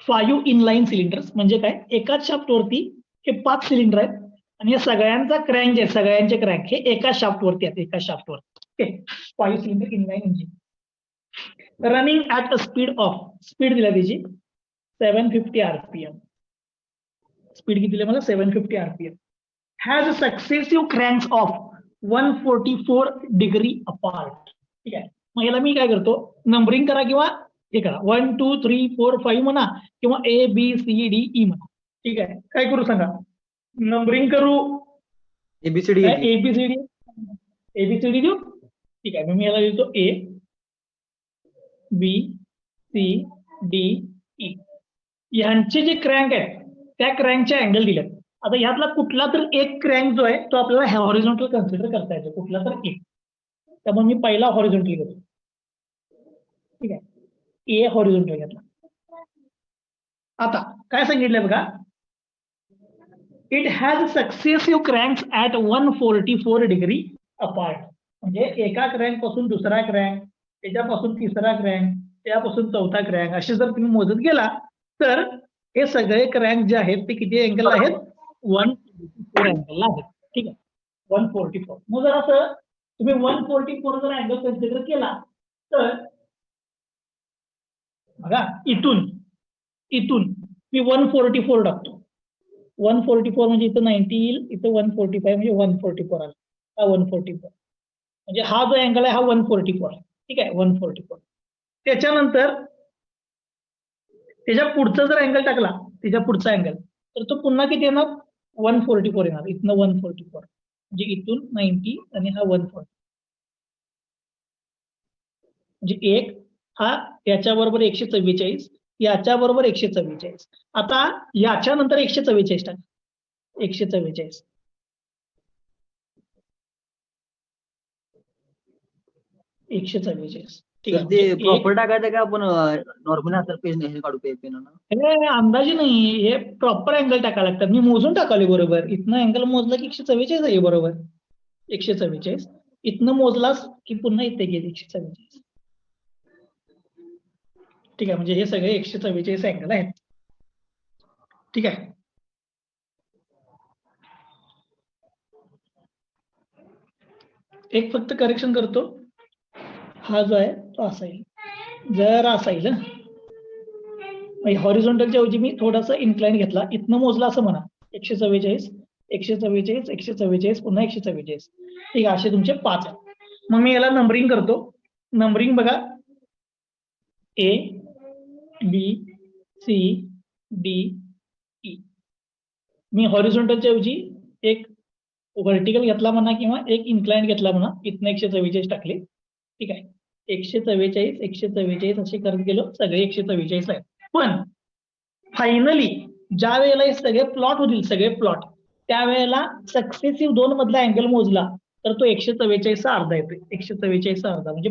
5 inline cylinders. म्हणजे काय, एकाच शाफ्टवरती हे 5 सिलेंडर आहेत आणि या सगळ्यांचा क्रँक जे सगळ्यांचे क्रँक हे एका शाफ्टवरती आहेत, एका शाफ्टवर. Okay, 5 cylinder inline engine running at a speed of, speed दिला त्याची 750 RPM. स्पीड किती दिली मला, 750 RPM. Has successive cranks of 144 degree apart. ठीक आहे, मग याला मी काय करतो, नंबरिंग करा किंवा हे करा, 1 2 3 4 5 म्हणा किंवा ABCDE म्हणा. ठीक आहे, काय करू सांगा, नंबरिंग करू, ABCD एबीसीडी देऊ. ठीक आहे, मग मी याला देतो ABCDE. यांचे जे क्रँक आहेत त्या क्रँकचे अँगल दिलेत. आता यातला कुठला तर एक क्रँक जो आहे तो आपल्याला हॉरिझॉन्टल कन्सिडर करता येतो, कुठला तर एक. त्यामुळे मी पहिला हॉरिझॉन्टल घेतो. ठीक आहे, ए हॉरिझॉन्टल घेतला. आता काय सांगितलंय बघा, it has successive cranks at 144 degree apart. म्हणजे एका क्रँक पासून दुसरा क्रँक, त्याच्यापासून तिसरा क्रँक, त्यापासून चौथा क्रँक, असे जर तुम्ही मोजत गेला तर हे सगळे क्रँक जे आहेत ते किती अँगल आहेत, 144 अँगल आहेत. ठीक आहे, 144. मग जर असं तुम्ही 144 जर अँगल कन्सिडर केला तर बघा, इथून मी 144 टाकतो. 144 म्हणजे इथं 90 येईल, इथं 145 म्हणजे 144 आला. हा 144 म्हणजे हा जो अँगल आहे हा 144 आहे. ठीक आहे, 144. त्याच्यानंतर त्याच्या पुढचा जर अँगल टाकला, त्याच्या पुढचा अँगल, तर तो पुन्हा किती येणार, 144 येणार. इथनं 144 म्हणजे इथून 90 आणि हा 140 म्हणजे एक हा याच्या बरोबर 144, याच्या बरोबर 144. आता याच्या नंतर 144 टाका, 144, 144. ठीक आहे, ते प्रॉपर टाकायचं का आपण नॉर्मल हातात पेन काढू पेन? हे अंदाजे नाही, हे प्रॉपर अँगल टाकायला लागतात. मी मोजून टाकाले बरोबर. इथनं अँगल मोजला की 144 आहे बरोबर, 144. इथनं मोजलास की पुन्हा इथे गेले 144. ठीक आहे, म्हणजे हे सगळे 144 अँगल आहेत. ठीक आहे, एक फक्त करेक्शन करतो, हा जो आहे तो असा येईल, जर असा येईल. हॉरिझॉन्टलच्या ऐवजी मी थोडासा इन्क्लाइन घेतला, इथनं मोजला असं म्हणा, 144, 144, 144, पुन्हा 144. ठीक आहे, असे तुमचे 5 आहेत. मग मी याला नंबरिंग करतो. नंबरिंग बघा, ABCDE. मी हॉरिझॉन्टलच्या ऐवजी एक व्हर्टिकल घेतला म्हणा किंवा एक इन्क्लाइन घेतला म्हणा, इथनं 144 टाकले. ठीक आहे, 144, 144 असे करत गेलो, सगळे 144 आहेत. पण फायनली ज्या वेळेला हे सगळे प्लॉट होतील, सगळे प्लॉट, त्यावेळेला सक्सेसिव्ह 2 मधला अँगल मोजला तर तो 144चा अर्धा येतोय. 144चा अर्धा म्हणजे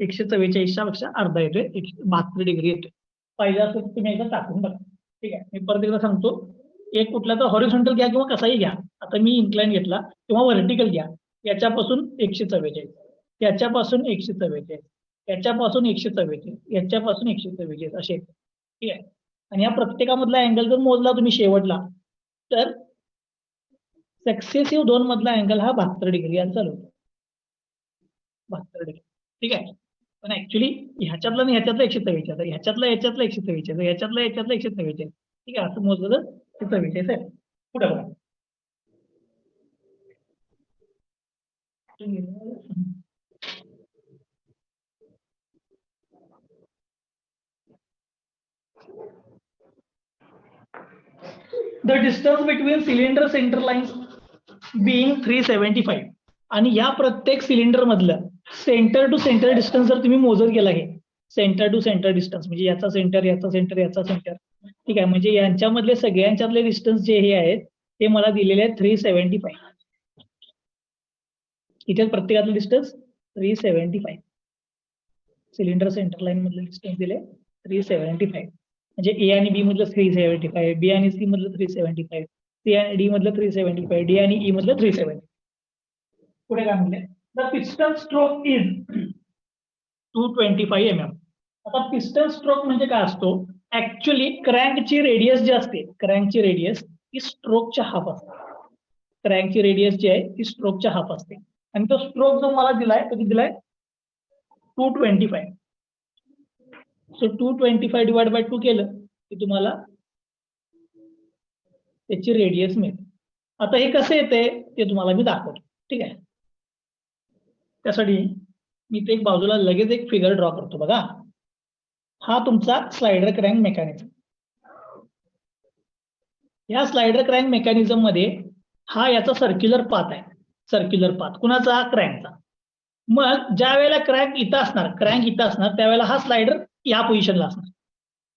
144च्या पेक्षा अर्धा येतोय, 72 डिग्री येतोय. पाहिजे असं तुम्ही एकदा टाकून बघा. ठीक आहे, मी परत एकदा सांगतो, एक कुठला तर हॉरिझॉन्टल घ्या किंवा कसाही घ्या. आता मी इन्क्लाइन घेतला किंवा व्हर्टिकल घ्या, याच्यापासून 144, याच्यापासून 144, याच्यापासून 144, याच्यापासून 144 असे. ठीक आहे, आणि या प्रत्येकामधला अँगल जर मोजला तुम्ही शेवटला तर सक्सेसिव्ह 2 मधला अँगल हा 72 डिग्री चालू होतो, 72 डिग्री. ठीक आहे, पण ऍक्च्युली ह्याच्यातला आणि ह्याच्यातला 144, ह्याच्यातला 144, ह्याच्यातला 144. ठीक आहे, असं मोजलं तर 144 आहे. पुढे बघा, the distance between cylinder centre lines being 375. आणि या प्रत्येक सिलेंडर मधलं सेंटर टू सेंटर डिस्टन्स जर तुम्ही मोजत गेला, हे सेंटर टू सेंटर डिस्टन्स म्हणजे याचा सेंटर, याचा सेंटर, याचा सेंटर. ठीक आहे, म्हणजे यांच्यामधले सगळ्यांच्यातले डिस्टन्स जे हे आहेत ते मला दिलेले आहेत 375. इथे प्रत्येकातलं डिस्टन्स 375. सिलेंडर सेंटर लाईन मधलं डिस्टन्स दिले 375. म्हणजे ए आणि बी मधलं 375, बी आणि सी मधलं 375, सी आणि डी मधलं 375, डी आणि ई मधलं 370. पुढे काय म्हणले, the piston stroke is 225 mm. आता पिस्टन स्ट्रोक म्हणजे काय असतो, ऍक्च्युली क्रँकची रेडियस जी असते, क्रँकची रेडियस ही स्ट्रोकच्या हाफ असते. क्रँकची रेडियस जी आहे ती स्ट्रोकच्या हाफ असते. आणि तो स्ट्रोक जो मला दिलाय तो दिलाय 225. सो 225 डिवाइड बाय 2 केलं की तुम्हाला त्याची रेडियस मिळते. आता हे कसं येते ते तुम्हाला मी दाखवतो. ठीक आहे, त्यासाठी मी ते एक बाजूला लगेच एक फिगर ड्रॉ करतो. बघा, हा तुमचा स्लायडर क्रँक मेकॅनिझम. या स्लायडर क्रँक मेकॅनिझम मध्ये हा याचा सर्क्युलर पाथ आहे. सर्क्युलर पाथ कुणाचा? क्रँकचा. मग ज्या वेळेला क्रँक इथं असणार त्यावेळेला हा स्लायडर या पोझिशनला असणार.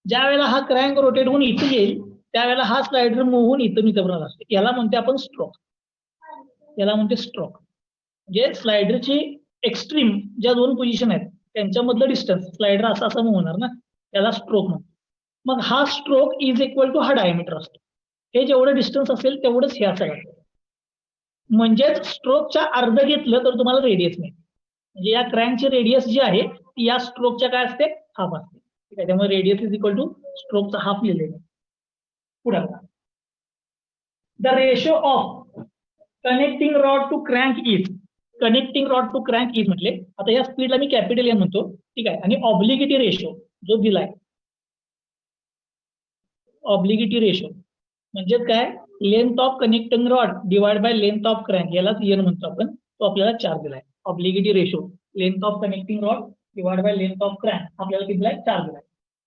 ज्या वेळेला हा क्रँक रोटेट होऊन इथे येईल त्यावेळेला हा स्लायडर मूव्ह होऊन इथं असते. याला म्हणते आपण स्ट्रोक. याला म्हणते स्ट्रोक. म्हणजे स्लायडरची एक्स्ट्रीम ज्या दोन पोझिशन आहेत त्यांच्यामधलं डिस्टन्स स्लायडर असं मूव्ह होणार ना, त्याला स्ट्रोक म्हणतो. मग हा स्ट्रोक इज इक्वल टू हा डायमीटर असतो. हे जेवढं डिस्टन्स असेल तेवढंच हे सगळं. म्हणजेच स्ट्रोकच्या अर्ध घेतलं तर तुम्हाला रेडियस मिळते. म्हणजे या क्रँकची रेडियस जी आहे ती या स्ट्रोकच्या काय असते? हाफ असते. ठीक आहे, त्यामुळे रेडियस इज इक्वल टू स्ट्रोकचा हाफ लिहिलेलं आहे. पुढे the ratio of connecting rod to crank is. Connecting rod to crank is म्हटले, आता या स्पीडला मी कॅपिटल एन म्हणतो. ठीक आहे, आणि ऑब्लिगिटी रेशो जो दिलाय, ऑब्लिगिटी रेशो म्हणजे काय? Length of connecting rod divide by length of crank, यालाच एन म्हणतो आपण. तो आपल्याला 4 दिलाय. Obliquity ratio length of connecting rod divide by length of crank आपल्याला किती दिलाय? 4 दिलाय.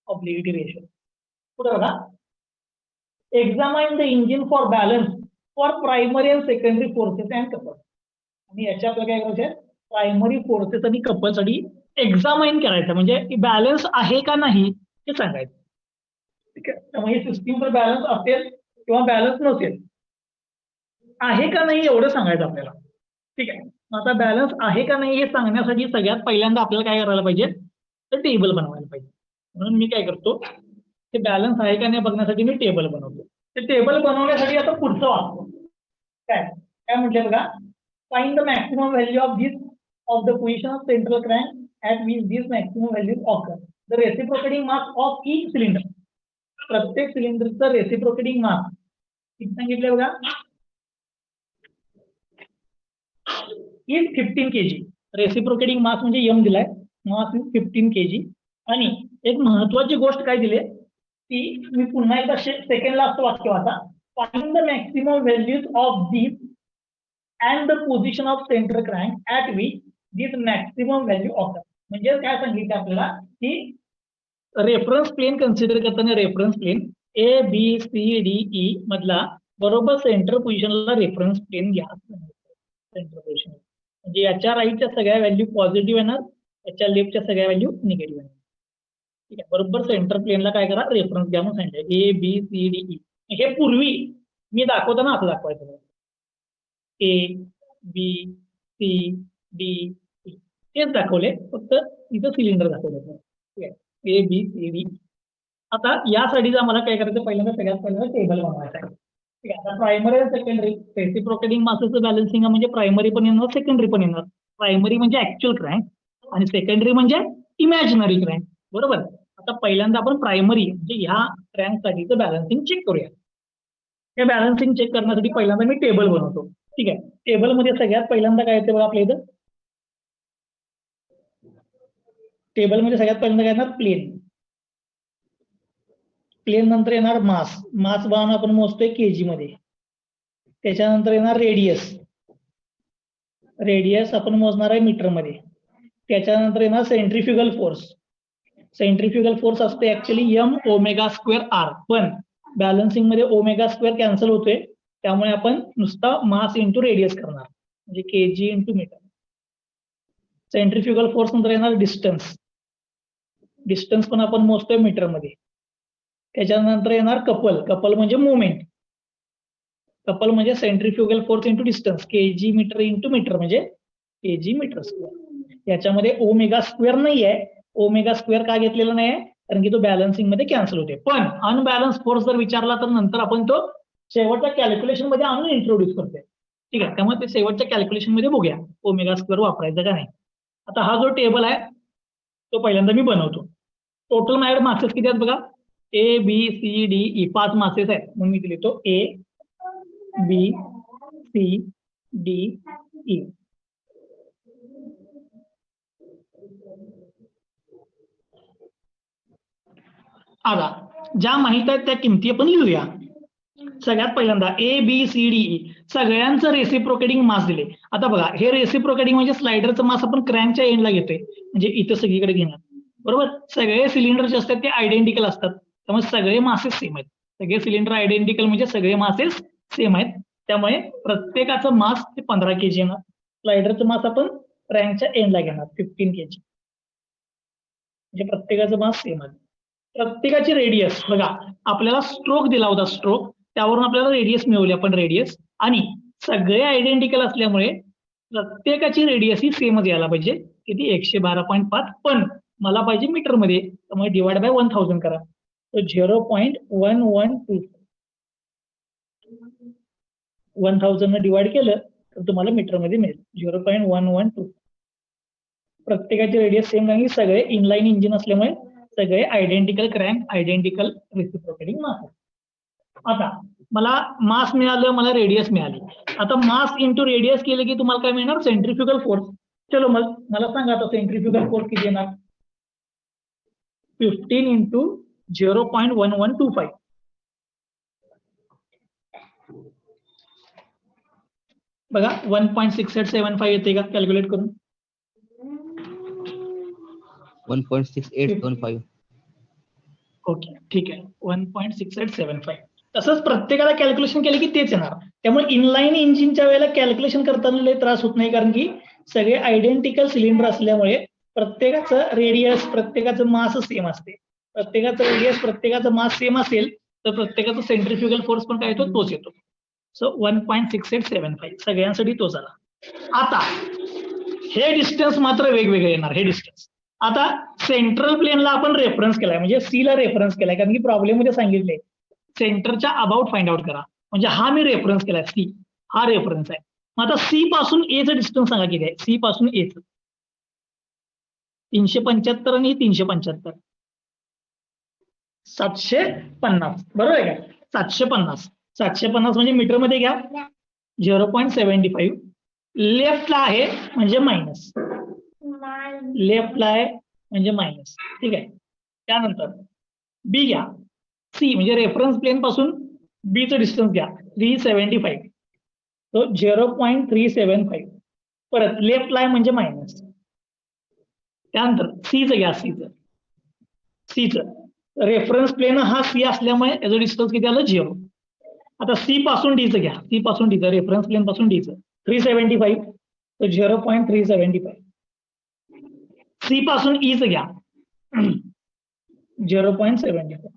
Obliquity ratio. पुढे बघा, examine the engine for balance for primary and secondary forces and couple. आणि याच्या आपल्याला काय करायचं? प्रायमरी फोर्सेस आणि कपलसाठी एक्झामाइन करायचं, म्हणजे बॅलन्स आहे का नाही हे सांगायचं. ठीक आहे, त्यामुळे सिस्टीम जर बॅलन्स असेल किंवा बॅलन्स नसेल, आहे का नाही एवढं सांगायचं आपल्याला. ठीक आहे, आता बॅलन्स आहे का नाही हे सांगण्यासाठी सगळ्यात पहिल्यांदा आपल्याला काय करायला पाहिजे? तर टेबल बनवायला पाहिजे. म्हणून मी काय करतो, ते बॅलन्स आहे का नाही बघण्यासाठी मी टेबल बनवतो. ते टेबल बनवण्यासाठी आता पुढचं वाचतो. काय काय म्हटलंय बघा, find the maximum value of this of the position of central crank at which this maximum value occur. The reciprocating mass of each cylinder. प्रत्येक सिलेंडरचं रेसिप्रोकेटिंग मास किती सांगितलंय बघा? Is 15 kg. रेसिप्रोकेटिंग मास म्हणजे एम दिलाय, मास इज 15 kg. आणि एक महत्वाची गोष्ट काय दिली ती मी पुन्हा एकदा सेकंड लास्ट वाक्य वाचा. Find the maximum values of this and the position of centre crank at which this maximum value occur. म्हणजे काय सांगितलं आपल्याला की रेफरन्स प्लेन कन्सिडर करताना रेफरन्स प्लेन ABCDE मधला बरोबर सेंटर पोझिशनला रेफरन्स प्लेन घ्या. सेंटर पोझिशन म्हणजे याच्या राईटच्या सगळ्या व्हॅल्यू पॉझिटिव्ह येणार, याच्या लेफ्टच्या सगळ्या व्हॅल्यू निगेटिव्ह येणार. ठीक आहे, बरोबर सेंटर प्लेनला काय करा? रेफरन्स घ्या म्हणून सांगितलं. ABCDE हे पूर्वी मी दाखवताना असं दाखवायचं. ABCDE तेच दाखवले, फक्त इथं सिलेंडर दाखवले. ठीक आहे, ABCD. आता यासाठी आम्हाला काय करायचं? पहिल्यांदा सगळ्यात पहिल्यांदा टेबल बनवायचा आहे. ठीक आहे, आता प्रायमरी आणि सेकंडरी रेसिप्रोकेटिंग मासेसचं बॅलन्सिंग म्हणजे प्रायमरी पण येणार, सेकंडरी पण येणार. प्रायमरी म्हणजे ऍक्च्युअल क्रँक आणि सेकंडरी म्हणजे इमॅजिनरी क्रँक. बरोबर. आता पहिल्यांदा आपण प्रायमरी म्हणजे ह्या क्रँकसाठीचं बॅलन्सिंग चेक करूया. हे बॅलन्सिंग चेक करण्यासाठी पहिल्यांदा मी टेबल बनवतो. ठीक आहे, टेबलमध्ये सगळ्यात पहिल्यांदा काय येते बघा आपल्या इथं? टेबलमध्ये सगळ्यात पहिल्यांदा काय येणार? प्लेन. प्लेन नंतर येणार मास. मास बनवून आपण मोजतोय केजी मध्ये. त्याच्यानंतर येणार रेडियस. रेडियस आपण मोजणार आहे मीटर मध्ये. त्याच्यानंतर येणार सेंट्रिफ्युगल फोर्स. सेंट्रिफ्युगल फोर्स असते ऍक्च्युअली m²r, पण बॅलन्सिंग मध्ये ω² कॅन्सल होतोय, त्यामुळे आपण नुसता मास इंटू रेडियस करणार, म्हणजे KG into metre. Centrifugal force नंतर येणार डिस्टन्स. डिस्टन्स पण आपण मोजतोय मीटर मध्ये. त्याच्यानंतर येणार कपल. कपल म्हणजे मुवमेंट. कपल म्हणजे centrifugal force into distance, KG metre into metre म्हणजे केजी मीटर स्क्वेअर. याच्यामध्ये ω² नाहीये. ω² का घेतलेला नाही? कारण की तो बॅलन्सिंग मध्ये कॅन्सल होते. पण अनबॅलन्स फोर्स जर विचारला तर नंतर आपण तो शेवटच्या कॅल्क्युलेशन मध्ये आणून इंट्रोड्यूस करतोय. ठीक आहे, त्यामुळे ते शेवटच्या कॅल्क्युलेशन मध्ये बघूया ω² वापरायचं का नाही. आता हा जो टेबल आहे तो पहिल्यांदा मी बनवतो. टोटल माझ्याकडे मासेस किती आहेत बघा, A B C D E 5 masses आहेत, म्हणून मी लिहितो A B C D E. आता ज्या माहित आहेत त्या किमती आपण लिहूया. सगळ्यात पहिल्यांदा A B C D E सगळ्यांचं रेसिप्रोकेटिंग मास दिले. आता बघा हे रेसिप्रोकेटिंग म्हणजे स्लायडरचं मास आपण क्रॅंकच्या एंडला घेतोय, म्हणजे इथं सगळीकडे घेणार, बरोबर. सगळे सिलेंडर जे असतात ते आयडेंटिकल असतात, त्यामुळे सगळे मासेस सेम आहेत. सगळे सिलेंडर आयडेंटिकल म्हणजे सगळे मासेस सेम आहेत, त्यामुळे प्रत्येकाचं मास ते 15 kg येणार. स्लायडरचं मास आपण क्रॅंकच्या एंडला घेणार 15 kg, म्हणजे प्रत्येकाचं मास सेम आहे. प्रत्येकाची रेडियस बघा, आपल्याला स्ट्रोक दिला होता, स्ट्रोक त्यावरून आपल्याला रेडियस मिळवली आपण रेडियस, आणि सगळे आयडेंटिकल असल्यामुळे प्रत्येकाची रेडियस ही सेमच यायला पाहिजे. किती 112.5, पण मला पाहिजे मीटर मध्ये, त्यामुळे डिवाइड बाय 1000 करा. तर 0.1125 1000 ने डिवाइड केलं तर तुम्हाला मीटर मध्ये मिळेल 0.112. प्रत्येकाची रेडियस सेम, नाही सगळे इनलाईन इंजिन असल्यामुळे सगळे आयडेंटिकल क्रॅंक, आयडेंटिकल रेसिप्रोकेटिंग मास. आता मला मास मिळालं, मला रेडियस मिळाली. आता मास इंटू रेडियस केलं की तुम्हाला काय मिळणार, सेंट्रिफ्युगल फोर्स. चलो मग मला सांगा आता सेंट्रिफ्युगल फोर्स किती येणार. 15 इंटू 0.1125. बघा 1.6875 येते का कॅल्क्युलेट करून. 1.6825. ओके ठीक आहे, 1.6875. तसंच प्रत्येकाला कॅल्क्युलेशन केलं की तेच येणार. त्यामुळे इनलाईन इंजिनच्या वेळेला कॅल्क्युलेशन करताना लय त्रास होत नाही, कारण की सगळे आयडेंटिकल सिलेंडर असल्यामुळे प्रत्येकाचं रेडियस, प्रत्येकाचं मास सेम असते. प्रत्येकाचं रेडियस, प्रत्येकाचं मास सेम असेल तर प्रत्येकाचा सेंट्रिफ्युगल फोर्स पण काय येतो, तोच येतो. सो 1.6875 सगळ्यांसाठी तोच आला. आता हे डिस्टन्स मात्र वेगवेगळे येणार, हे डिस्टन्स. आता सेंट्रल प्लेनला आपण रेफरन्स केलाय, म्हणजे सी ला रेफरन्स केलाय, कारण की प्रॉब्लेम मध्ये सांगितले सेंटरच्या अबाउट फाइंड आउट करा, म्हणजे हा मी रेफरन्स केलाय, सी हा रेफरन्स आहे. मग आता सी पासून ए चं डिस्टन्स सांगा किती आहे. सी पासून ए चं 375 आणि 375 750, बरोबर आहे का. 750 म्हणजे मीटर मध्ये घ्या 0.75. लेफ्टला आहे म्हणजे मायनस, लेफ्टला आहे म्हणजे मायनस, ठीक आहे. त्यानंतर बी घ्या, सी म्हणजे रेफरन्स प्लेन पासून बी चं डिस्टन्स घ्या 375, तो 0.375. परत लेफ्टला आहे म्हणजे मायनस. त्यानंतर सीचं घ्या, सीचं रेफरन्स प्लेन हा सी असल्यामुळे याचं डिस्टन्स किती आलं, 0. आता सी पासून डीचं घ्या, सी पासून डीचं रेफरन्स प्लेन पासून डीचं 375, तर 0.375. सी पासून ईचं घ्या 0.75.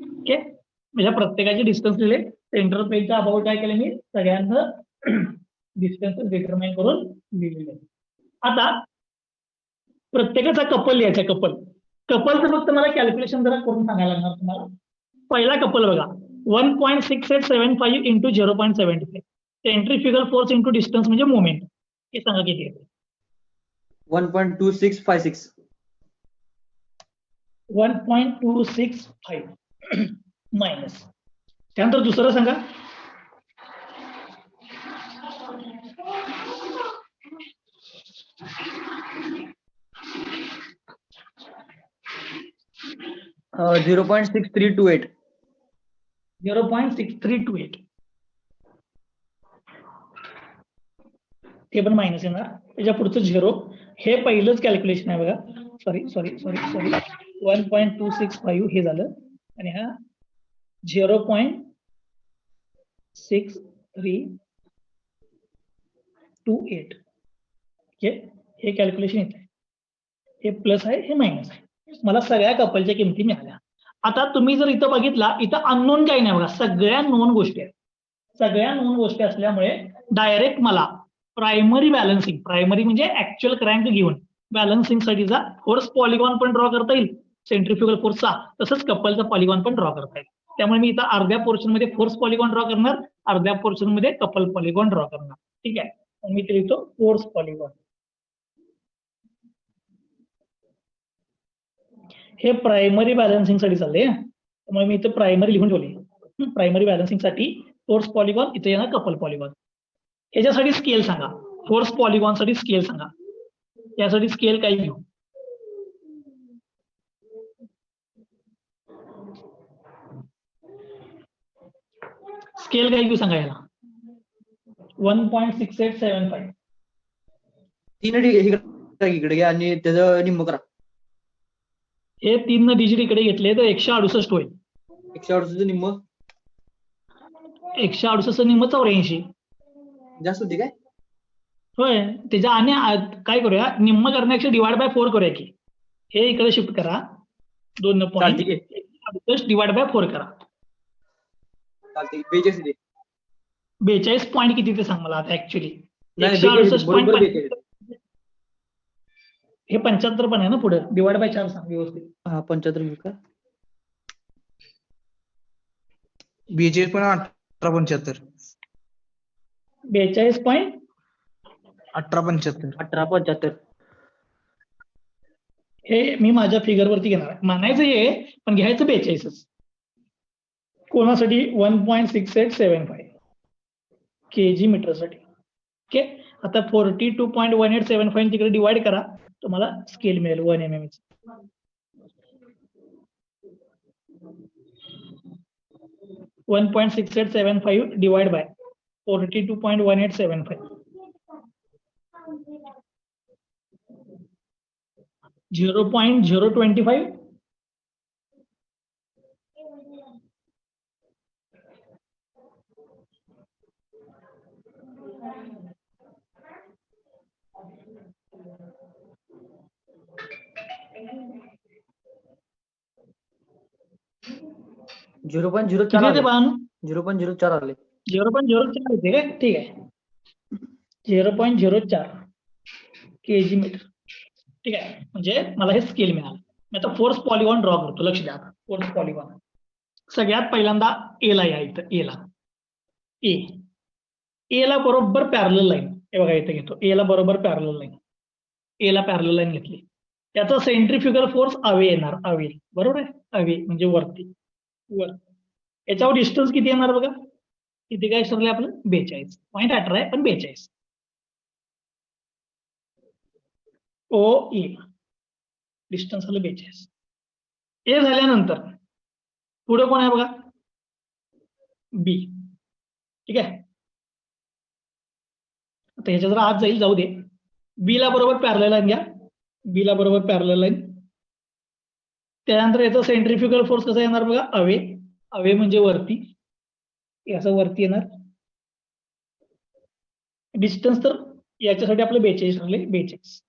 ओके, म्हणजे प्रत्येकाचे डिस्टन्स दिले. सेंट्रल प्लेनच्या अबाउट काय केलं मी, सगळ्यांचं डिस्टन्स डिटरमाइन करून लिहिलेले. आता प्रत्येकाचा कपल लिहायचा, कपलचं फक्त मला कॅल्क्युलेशन जरा करून सांगायला लागणार तुम्हाला. पहिला कपल बघा 1.6875 into 0.75. Centrifugal force into distance म्हणजे मोमेंट, हे सांगा किती येते. 1.2656. 1.265 मायनस. त्यानंतर दुसरं सांगा. Uh, 0.6328. 0.6328 ते पण मायनस येणार. त्याच्या पुढचं 0, हे पहिलंच कॅल्क्युलेशन आहे बघा. सॉरी 1.265 हे झालं, आणि हा 0.6328. हे कॅल्क्युलेशन येत आहे. हे प्लस आहे, हे मायनस आहे. मला सगळ्या कपलच्या किमती मिळाल्या. आता तुम्ही जर इथं बघितला, इथं अननोन काही नाही बघा, सगळ्या नोन गोष्टी आहेत. सगळ्या नोन गोष्टी असल्यामुळे डायरेक्ट मला प्रायमरी बॅलन्सिंग, प्रायमरी म्हणजे ऍक्च्युअल क्रँक घेऊन बॅलन्सिंग साठीचा फोर्स पॉलिगॉन पण ड्रॉ करता येईल, सेंट्रिफ्युगल फोर्सचा, तसंच कपलचा पॉलिगॉन पण ड्रॉ करता येईल. त्यामुळे मी इथं अर्ध्या पोर्शन मध्ये फोर्स पॉलिगॉन ड्रॉ करणार, अर्ध्या पोर्शन मध्ये कपल पॉलिगॉन ड्रॉ करणार, ठीक आहे. मी ते लिहितो फोर्स पॉलिगॉन. हे प्रायमरी बॅलन्सिंग साठी चाललंय त्यामुळे मी इथं प्रायमरी लिहून ठेवले. प्रायमरी बॅलन्सिंग साठी फोर्स पॉलिगॉन, इथे येणार कपल पॉलिगॉन. ह्याच्यासाठी स्केल सांगा, फोर्स पॉलिगॉन साठी स्केल सांगा. यासाठी स्केल काय घेऊ? स्केल काय घेऊ सांगा याला. 1.6875. 3 इकडे घ्या आणि त्याचं निम्म करा. हे 3 डिजिट इकडे घेतले तर 168 होईल. 168 निम्म 168 निम्म 84. जास्त होती काय? होय, त्याच्या आणि काय करूया, निम्म करण्यापेक्षा डिवाइड बाय 4 करूया की. हे इकडे शिफ्ट करा, 2 चालते की. पॉईंट 168 डिवाइड बाय 4 करा. चालते 42 येते. 42 पॉईंट किती ते सांग मला आता ऍक्च्युली. नाही, 168 बरोबर पॉईंट 42. हे 75 पण आहे ना पुढे, डिवाइड बाय 4 सांग व्यवस्थित. हा 75 घेऊ का? 42 पण 18.75. 42 पॉईंट 18.75. 18.75. हे मी माझ्या फिगर वरती घेणार आहे. म्हणायचं हे पण घ्यायचं 42च. कोणासाठी? 1.6875 kg मीटरसाठी. ओके, आता 42.1875 तिकडे डिवाइड करा, तुम्हाला स्केल मिळेल 1 mm. 1.6875 divide by 42.1875. 0.025. Zero point zero किती येते बाळांनो? 0.04 आले. 0.04 येते काय? ठीक आहे, 0.04 kg मीटर. ठीक आहे, म्हणजे मला हे स्केल मिळालं. मी आता फोर्स पॉलिगॉन ड्रॉ करतो. लक्ष द्या, फोर्स पॉलिगॉन सगळ्यात पहिल्यांदा ए ला या. इथं ए ला, ए ला बरोबर पॅरलल लाईन. हे बघा इथे घेतो, ए ला बरोबर पॅरलल लाईन. ए ला पॅरलल लाईन घेतली, त्याचा सेंट्रिफ्युगल फोर्स अवे येणार. अवे, बरोबर आहे, अवे म्हणजे वरती, वर. याच्यावर डिस्टन्स किती येणार बघा, किती काय ठरलंय आपलं? 42.18 आहे, पण 42. ओ ए डिस्टन्स आलं 42. ए झाल्यानंतर पुढे कोण आहे बघा? बी. ठीक आहे, आता ह्याच्या जरा आत जाईल, जाऊ दे. बी ला बरोबर पॅरलल लाईन घ्या, बी ला बरोबर पॅरलल लाईन. त्यानंतर याचा सेंट्रिफ्युगल फोर्स कसा येणार बघा? अवे. अवे म्हणजे वरती, याचा वरती येणार. डिस्टन्स तर याच्यासाठी आपलं 42 ठरले, 42.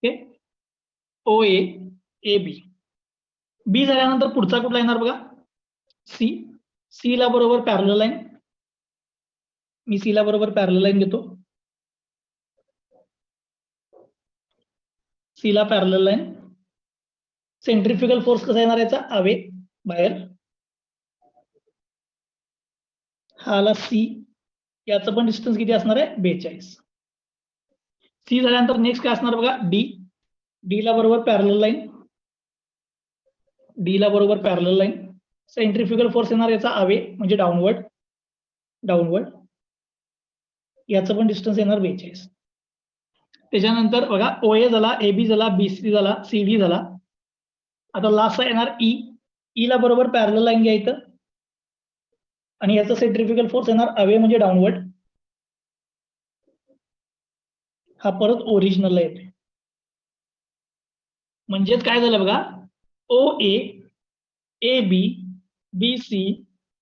Okay, O A, A B. बी झाल्यानंतर पुढचा कुठला येणार बघा? सी. सी ला बरोबर पॅरलल लाईन. मी सी ला बरोबर पॅरलल लाईन घेतो. सी ला पॅरलल लाईन. सेंट्रिफ्युगल फोर्स कसा येणार याचा? अवे, बाहेर. हा आला सी, याचं पण डिस्टन्स किती असणार आहे? 42. सी झाल्यानंतर नेक्स्ट काय असणार बघा? डी. डी ला बरोबर पॅरलल लाईन. डी ला बरोबर पॅरलल लाईन. सेंट्रिफ्युगल फोर्स येणार याचा अवे म्हणजे डाऊनवर्ड, डाऊनवर्ड. याचं पण डिस्टन्स येणार 42. त्याच्यानंतर बघा, ओ ए झाला, ए बी झाला, बी सी झाला, सी डी झाला. आता लास्टला येणार ई. ई ला बरोबर पॅरलल लाईन घ्या इथं, आणि याचा सेंट्रिफ्युगल फोर्स येणार अवे म्हणजे डाऊनवर्ड. हा परत ओरिजिनलला येते. म्हणजेच काय झालं बघा, O A, A B, B C,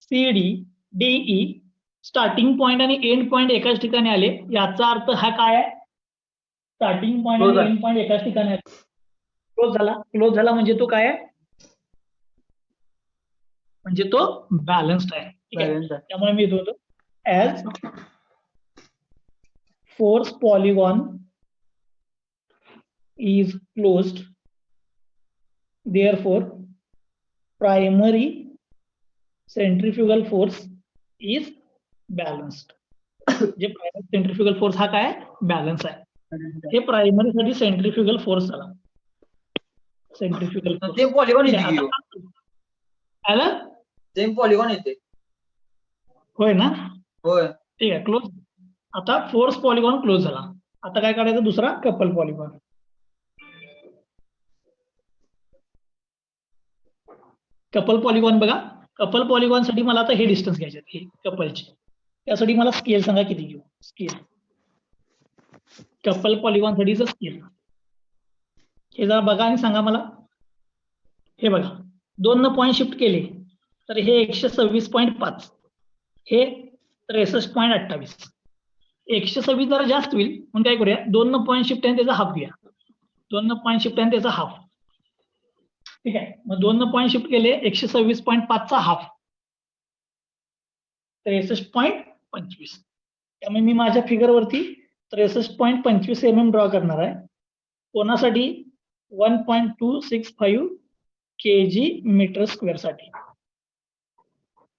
C D, D E starting point आणि एंड पॉइंट एकाच ठिकाणी आले. याचा अर्थ हा काय आहे? स्टार्टिंग पॉइंट आणि एंड पॉइंट एकाच ठिकाणी आले. क्लोज झाला. क्लोज झाला म्हणजे तो काय आहे? म्हणजे तो बॅलन्स्ड आहे. ठीक आहे, त्यामुळे मी लिहितो as force polygon is closed, therefore primary centrifugal force is balanced. जे प्रायमरी सेंट्रिफ्युगल फोर्स हा काय? बॅलन्स आहे. हे प्रायमरी साठी सेंट्रिफ्युगल फोर्स झाला. Centrifugal force. ते पॉलिगॉन येते की हो. आलं? सेम पॉलिगॉन येते. होय ना? होय. ठीक आहे, क्लोज. आता फोर्स पॉलिगॉन क्लोज झाला. आता काय करायचं दुसरा कपल पॉलिगॉन. कपल पॉलिगॉन बघा, कपल पॉलिगॉन साठी मला आता हे डिस्टन्स घ्यायचे हे कपलचे. त्यासाठी मला स्केल सांगा किती घेऊ. स्केल कपल पॉलिगॉन साठीचं स्केल हे जरा बघा आणि सांगा मला. हे बघा 2 पॉईंट शिफ्ट केले तर हे 126.5, हे 63.28. 126 जरा जास्त होईल म्हणून काय करूया, 2 पॉईंट शिफ्ट आहे त्याचा हाफ घ्या. 2 पॉईंट शिफ्ट आहे त्याचा हाफ. ठीक आहे, मग 2 पॉईंट शिफ्ट केले 126.5 चा हाफ 63.25. त्यामुळे मी माझ्या फिगरवरती 63.25 mm ड्रॉ करणार आहे. कोणासाठी 1.265 kg मीटर स्क्वेअर साठी.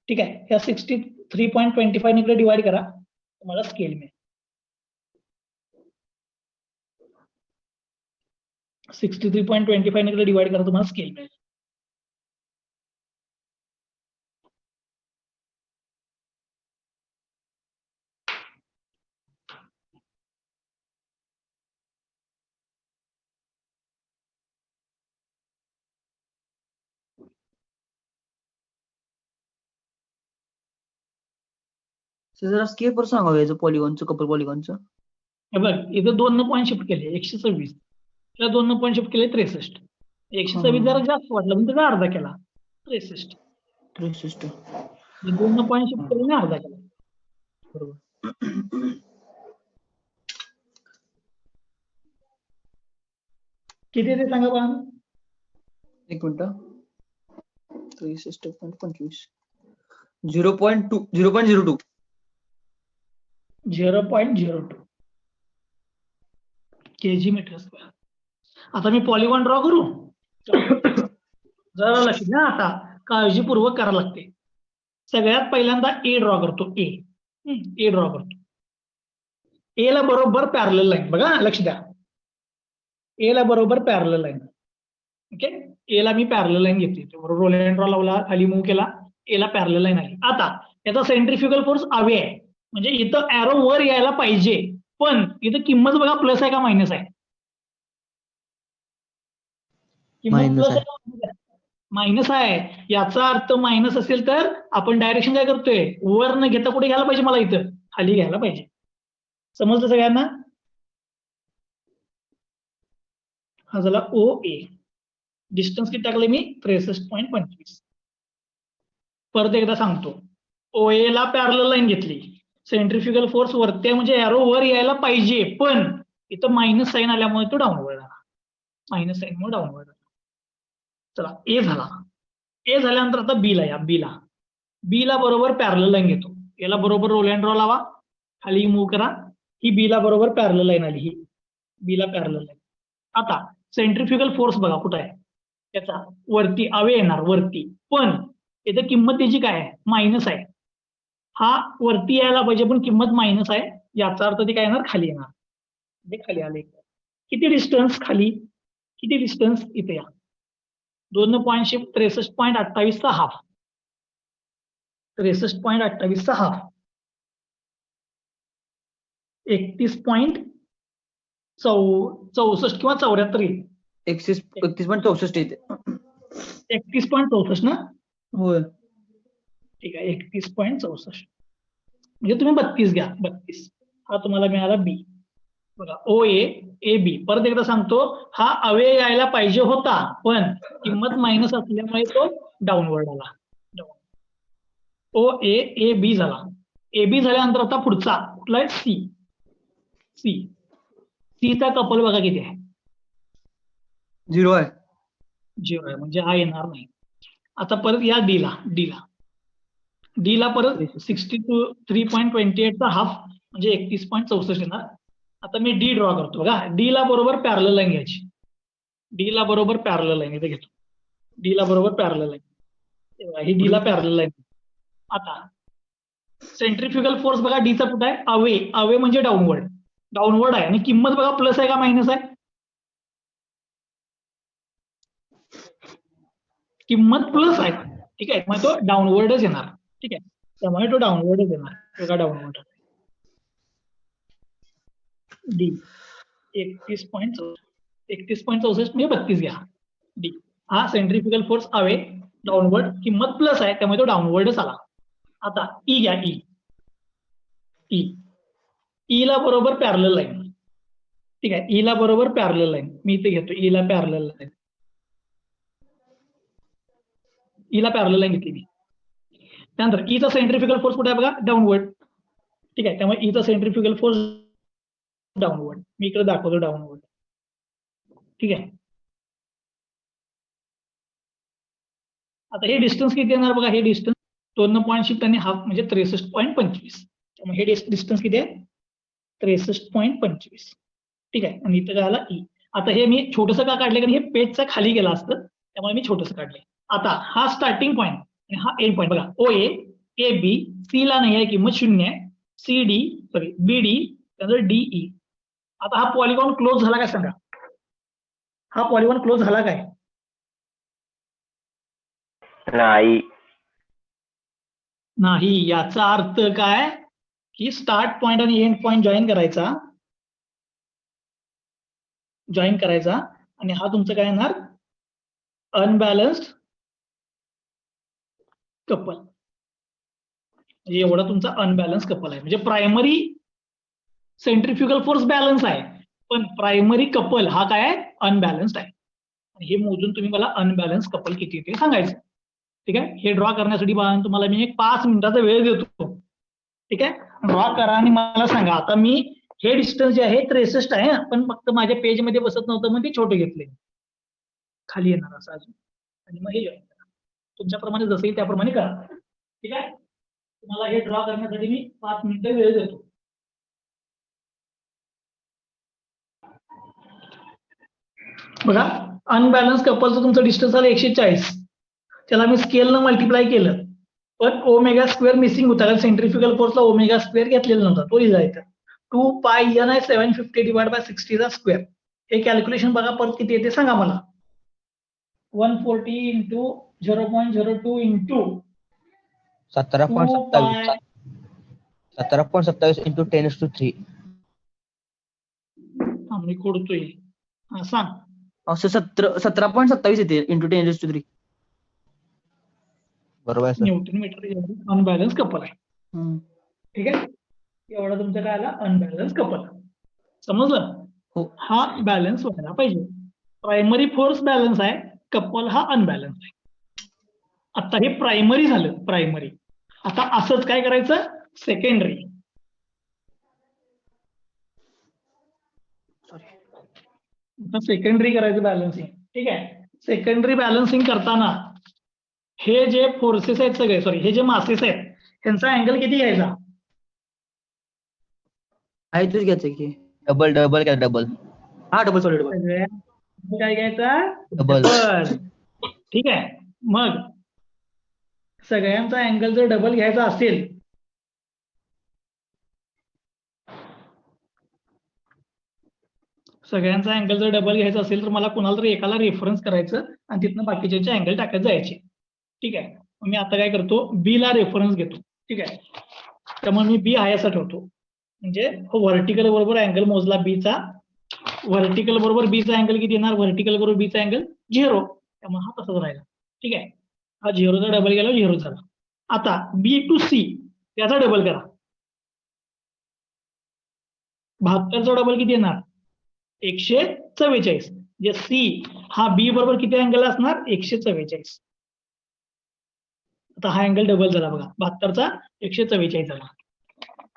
ठीक आहे, या 63.25 ने डिवाइड करा तुम्हाला स्केल मिळेल. 63.25 ने डिवाइड करा तुम्हाला स्केल मिळेल. जरा स्केल पर सांगा याचं पॉलिगॉनचं, कपल पॉलिगॉनचं. हे बघ इथं 2 पॉईंट शिफ्ट केले 126, त्याला 2 पॉईंट शिफ्ट केले 63. 126 जरा जास्त वाटलं म्हणून त्याचा अर्धा केला 63. 63. 2 पॉईंट शिफ्ट केले ना अर्धा केला. बरोबर. किती ते सांगा बघा. एक मिनिट. 63.25 0.2 0.02 0.02 kg metre square. आता मी पॉलिगॉन ड्रॉ करू. जरा लक्ष द्या, आता काळजीपूर्वक करावं लागते. सगळ्यात पहिल्यांदा ए ड्रॉ करतो. ए ड्रॉ करतो. ए ला बरोबर पॅरलल लाईन बघा, लक्ष द्या. ए ला बरोबर पॅरलल लाईन. ओके, ए ला मी पॅरलल लाईन घेतली, रोल अँड ड्रॉ लावला, खाली मूव्ह केला, ए ला पॅरलल लाईन आली. आता याचा सेंट्रिफ्युगल फोर्स हवे आहे, म्हणजे इथं ऍरो वर यायला पाहिजे, पण इथं किंमत बघा प्लस आहे का मायनस आहे. किंमत प्लस आहे, मायनस आहे. याचा अर्थ मायनस असेल तर आपण डायरेक्शन काय करतोय, वर न घेता कुठे घ्यायला पाहिजे, मला इथं खाली घ्यायला पाहिजे. समजलं सगळ्यांना? हा झाला ओ ए. डिस्टन्स किती टाकले मी 63.25. परत एकदा सांगतो, ओ ए ला पॅरलल लाईन घेतली, सेंट्रिफ्युगल फोर्स वरती आहे म्हणजे एरो वर यायला पाहिजे, पण इथं मायनस साईन आल्यामुळे तो डाऊनवर्ड आला. मायनस साईन मुळे डाऊनवर्ड आला. चला ए झाला. ए झाल्यानंतर आता बी ला या. बी ला बरोबर पॅरलल लाईन घेतो. याला बरोबर रोल अँड ड्रॉ लावा, खाली मूव्ह करा. ही बी ला बरोबर पॅरलल लाईन आली, ही बी ला पॅरलल लाईन. आता सेंट्रिफ्युगल फोर्स बघा कुठं आहे, त्याचा वरती अवे येणार वरती, पण इथे किंमत त्याची काय आहे, मायनस आहे. हा वरती यायला पाहिजे पण किंमत मायनस आहे, याचा अर्थ ते काय येणार, खाली येणार. ते खाली आले. किती डिस्टन्स खाली, किती डिस्टन्स इथे या. 2 पॉईंट शिफ्ट 63.28 चा हाफ. 63.28 चा हाफ 31.64 किंवा 74 येईल. 31.64 येते. 31.64 ना? होय. ठीक आहे, 31.64 म्हणजे तुम्ही 32 घ्या. 32 हा तुम्हाला मिळाला बी. बघा ओ ए बी. परत एकदा सांगतो, हा अवे यायला पाहिजे होता, पण किंमत मायनस असल्यामुळे तो डाऊनवर्ड आला. ओ ए बी झाला. ए बी झाल्यानंतर आता पुढचा कुठला आहे, सी. चा कपल बघा किती आहे, 0 आहे. 0 आहे म्हणजे हा येणार नाही. आता परत या डी ला परत 63.28 चा हाफ म्हणजे 31.64 येणार. आता मी डी ड्रॉ करतो बघा. डी ला बरोबर पॅरलल लाईन घ्यायची. डी ला बरोबर पॅरलल लाईन इथे घेतो. डी ला बरोबर पॅरलल लाईन, ही डी ला पॅरलल लाईन. आता सेंट्रिफ्युगल फोर्स बघा डीचा कुठं आहे, अवे म्हणजे डाऊनवर्ड आहे, आणि किंमत बघा प्लस आहे का मायनस आहे. किंमत प्लस आहे, ठीक आहे, मग तो डाऊनवर्डच येणार, ठीक आहे, त्यामुळे तो डाऊनवर्डच येणार, बघा डाऊनवर्ड डी 31.64 म्हणजे 32 घ्या डी. हा सेंट्रिफ्युगल फोर्स अवे डाऊनवर्ड, किंमत प्लस आहे त्यामुळे तो डाऊनवर्डच आला. आता ई घ्या, ई ला बरोबर पॅरलल लाईन, ठीक आहे, ई ला बरोबर पॅरलल लाईन, मी इथे घेतो ई ला पॅरलल लाईन, ई ला पॅरलल लाईन घेतली मी. त्यानंतर ईचा सेंट्रिफ्युगल फोर्स कुठे आहे बघा, डाऊनवर्ड, ठीक आहे, त्यामुळे ईचा सेंट्रिफ्युगल फोर्स डाऊनवर्ड, मी इकडे दाखवतो डाऊनवर्ड, ठीक आहे. आता हे डिस्टन्स किती येणार बघा, हे डिस्टन्स 2 पॉईंट शिफ्ट आणि हाफ म्हणजे 63.25, त्यामुळे हे डिस्टन्स किती आहे 63.25, ठीक आहे, आणि इथं काय आला ई. आता हे मी छोटंसं का काढले कारण हे पेजच्या खाली गेलं असतं त्यामुळे मी छोटंसं काढले. आता हा स्टार्टिंग पॉईंट आणि हा एंड पॉईंट बघा, ओ ए बी, सी ला नाही आहे किंमत 0 आहे, सी डी सॉरी बी डी, त्यानंतर डीई. आता हा पॉलिगॉन क्लोज झाला काय सांगा, हा पॉलिगॉन क्लोज झाला काय? नाही. याचा अर्थ काय की स्टार्ट पॉइंट आणि एंड पॉइंट जॉईन करायचा आणि हा तुमचं काय येणार अनबॅलन्स्ड कपल, म्हणजे एवढा तुमचा अनबॅलन्स कपल आहे. म्हणजे प्रायमरी सेंट्रिफ्युगल फोर्स बॅलन्स आहे पण प्रायमरी कपल हा काय आहे अनबॅलन्स्ड आहे. हे मोजून तुम्ही मला अनबॅलन्स कपल किती ते सांगायचं, ठीक आहे. हे ड्रॉ करण्यासाठी तुम्हाला मी एक 5 मिनिटाचा वेळ देतो, ठीक आहे. ड्रॉ करा आणि मला सांगा. आता मी हे डिस्टन्स जे आहे 63 आहे पण फक्त माझ्या पेज मध्ये बसत नव्हतं मग ते छोटे घेतले, खाली येणार असं अजून, आणि मग हे जॉईन करा तुमच्याप्रमाणे जसं येईल त्याप्रमाणे करा, ठीक आहे. तुम्हाला हे ड्रॉ करण्यासाठी मी 5 मिनिटं वेळ देतो. बघा अनबॅलन्स कपलचं तुमचं डिस्टन्स आलं 140, त्याला मी स्केलनं मल्टिप्लाय केलं पण ओमेगा स्क्वेअर मिसिंग होता कारण सेंट्रिफ्युगल फोर्सला ओमेगा स्क्वेअर घेतलेला नव्हता, तो लिहायचा. 2 पाय एन आहे 750 डिवाइड बाय 60 चा स्क्वेअर. हे कॅल्क्युलेशन बघा परत किती येते सांगा मला. 140 इंटू 0.02 इंटू 17.27 इंटू 10⁻³ मी खोडतोय. हा सांग. असं 17.27 येते इंटू 10⁻³ बरोबर sir. Newton metre unbalance couple आहे, ठीक आहे. एवढा तुमचं काय आला अनबॅलन्स कपल, समजलं. हो. हा बॅलन्स व्हायला पाहिजे. प्रायमरी फोर्स बॅलन्स आहे, कपल हा अनबॅलन्स आहे. आता हे प्रायमरी झालं, प्रायमरी. आता असंच काय करायचं सेकंडरी. आता सेकंडरी करायचं बॅलन्सिंग, ठीक आहे. सेकंडरी बॅलन्सिंग करताना हे जे फोर्सेस आहेत सगळे सॉरी हे जे मासेस आहेत त्यांचा अँगल किती घ्यायचा आहे तोच घ्यायचं की डबल काय डबल. हा डबल सॉरी डबल काय घ्यायचा डबल. ठीक आहे. मग सगळ्यांचा अँगल जर डबल घ्यायचा असेल तर मला कुणाला तरी एकाला रेफरन्स करायचं आणि तिथनं बाकीच्या अँगल टाकत जायचे, ठीक आहे. मी आता काय करतो बी ला रेफरन्स घेतो, ठीक आहे. त्यामुळे मी बी आहे असं ठेवतो, म्हणजे व्हर्टिकल बरोबर अँगल मोजला बीचा, व्हर्टिकल बरोबर बीचा अँगल किती येणार व्हर्टिकल बरोबर बीचा अँगल 0, त्यामुळे हा तसाच राहिला, ठीक आहे. हा 0चा डबल गेला 0 झाला. आता बी टू सी त्याचा डबल करा, 72चा डबल किती येणार 144, म्हणजे सी हा बी बरोबर किती अँगल असणार 144. आता हा अँगल डबल झाला बघा 72चा 144 झाला.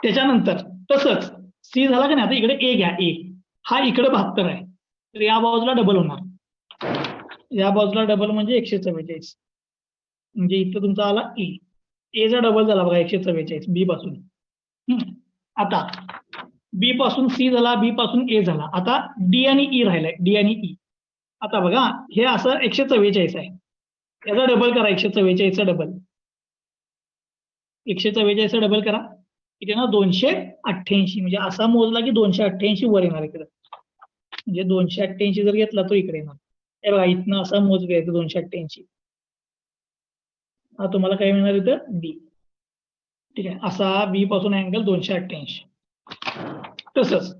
त्याच्यानंतर तसंच सी झाला का नाही, आता इकडे ए घ्या, ए हा इकडे 72 आहे तर या बाजूला डबल होणार, या बाजूला डबल म्हणजे 144, म्हणजे इथं तुमचा आला ए, एचा डबल झाला बघा 144 बी पासून. आता बी पासून सी झाला, बी पासून ए झाला. आता डी आणि ई राहिलाय, डी आणि ई. आता बघा हे असं 144 आहे, याचा डबल करा 144चा डबल, 144चा डबल करा किती ना 288, म्हणजे असा मोजला की 288 वर येणार इकडे, म्हणजे 288 जर घेतला तो इकडे येणार. हे बघा इथनं असा मोज घ्यायचा 288 हा तुम्हाला काय मिळणार इथं डी. ठीक आहे, असा बी पासून अँगल 288. तसंच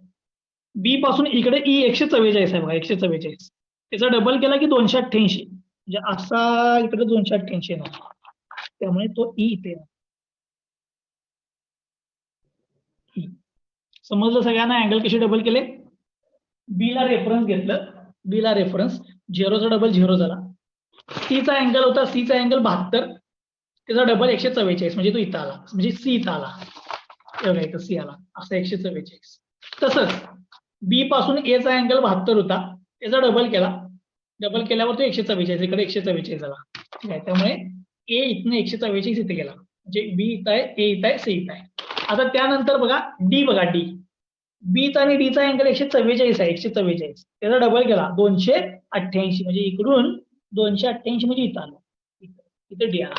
बी पासून इकडे ई 144 आहे बघा, 144. त्याचा डबल केला की 288, म्हणजे असा इकडे 288 येणार. त्यामुळे तो ई इथे येणार. E. समजलं सगळ्यांना अँगल कशी डबल केले? बी ला रेफरन्स घेतलं, बी ला रेफरन्स, झिरोचा डबल झिरो झाला. सीचा अँगल होता, सीचा अँगल 72, त्याचा डबल 144, म्हणजे तो इथं आला, म्हणजे सी इथं आला. एवढा इथं सी आला, असा 144. तसंच बी पासून ए चा अँगल 72 होता, त्याचा डबल केला, डबल केल्यावर तो 144, इकडे 144 झाला. ठीक आहे, त्यामुळे ए इथनं 144 इथे गेला, म्हणजे बी इथं आहे, ए इथं आहे, सी इथं आहे. आता त्यानंतर बघा डी, बघा डी, बीचा आणि डीचा अँगल 144 आहे, 144. त्याचा डबल केला 288, म्हणजे इकडून 288 म्हणजे इथं आलं, इथं डी आला,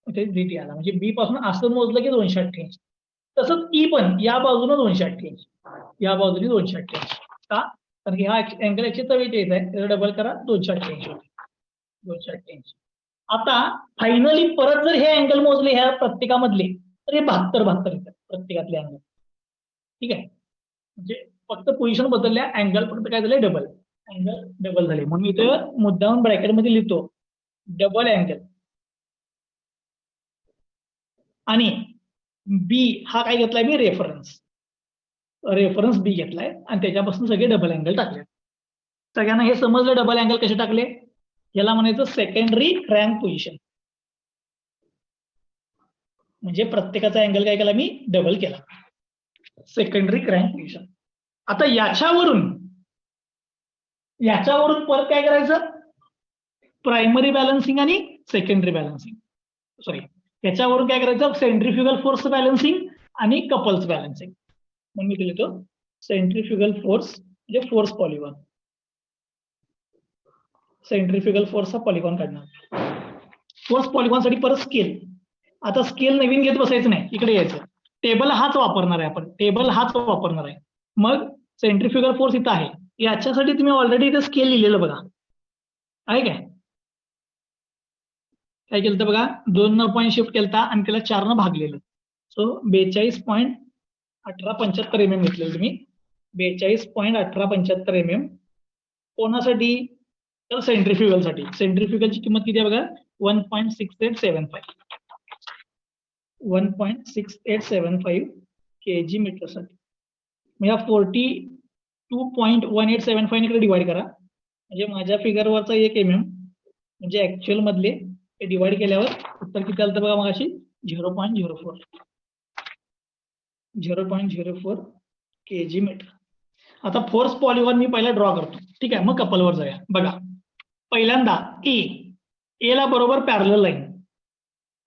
इथे डी आला, म्हणजे बी पासून असं मोजलं की 288. तसंच ई पण या बाजूने 288, या बाजूने 288. का? कारण की हा अँगल 144 आहे, त्याचा डबल करा 288 होते, 288. आता फायनली परत जर हे अँगल मोजले ह्या प्रत्येकामधले, तर हे 72 येतात प्रत्येकातले अँगल. ठीक आहे, म्हणजे फक्त पोझिशन बदलल्या, अँगल फक्त काय झाले, डबल अँगल डबल झाले. म्हणून इथे मुद्दाम ब्रॅकेटमध्ये लिहितो डबल अँगल. आणि बी हा काय घेतलाय मी, रेफरन्स, रेफरन्स बी घेतलाय आणि त्याच्यापासून सगळे डबल अँगल टाकले. सगळ्यांना हे समजलं डबल अँगल कसे टाकले? याला म्हणायचं सेकंडरी क्रँक पोझिशन, म्हणजे प्रत्येकाचा अँगल काय केला मी, डबल केला, सेकंडरी क्रँक पोझिशन. आता याच्यावरून परत काय करायचं, प्रायमरी बॅलन्सिंग आणि सेकंडरी बॅलन्सिंग, सॉरी याच्यावरून काय करायचं, सेंट्रीफ्युगल फोर्स बॅलन्सिंग आणि कपल्स बॅलन्सिंग. म्हणून मी लिहितो सेंट्रीफ्युगल फोर्स म्हणजे फोर्स पॉलिगॉन, सेंट्रीफ्युगल फोर्स हा पॉलिगॉन काढणार. फोर्स पॉलिगॉन साठी परत स्केल. आता स्केल नवीन घेत बसायचं नाही, इकडे यायचं, टेबल हाच वापरणार आहे आपण, टेबल हाच वापरणार आहे. मग सेंट्रीफ्युगल फोर्स इथं आहे, याच्यासाठी तुम्ही ऑलरेडी इथे स्केल लिहिलेलं बघा, आहे काय केलं तर बघा, 2 पॉईंट शिफ्ट केलता आणि त्याला 4 भागलेलं. सो 42.1875 mm घेतलेलं तुम्ही, 42.1875 mm. कोणासाठी? तर सेंट्रीफ्युगलसाठी. सेंट्रीफ्युगलची किंमत किती आहे बघा, 1.6875, 1.6875 kg मीटर साठी. मग या 42.1875 इकडे डिवाइड करा, म्हणजे माझ्या फिगरवरचा 1 mm, म्हणजे ऍक्च्युअल मधले ते डिवाइड केल्यावर उत्तर किती आलं बघा, मग अशी 0.04, 0.04 kg मीटर. आता फोर्स पॉलिगॉन मी पहिला ड्रॉ करतो. ठीक आहे, मग कपलवर जाऊया. बघा पहिल्यांदा ए ला बरोबर पॅरलल लाईन,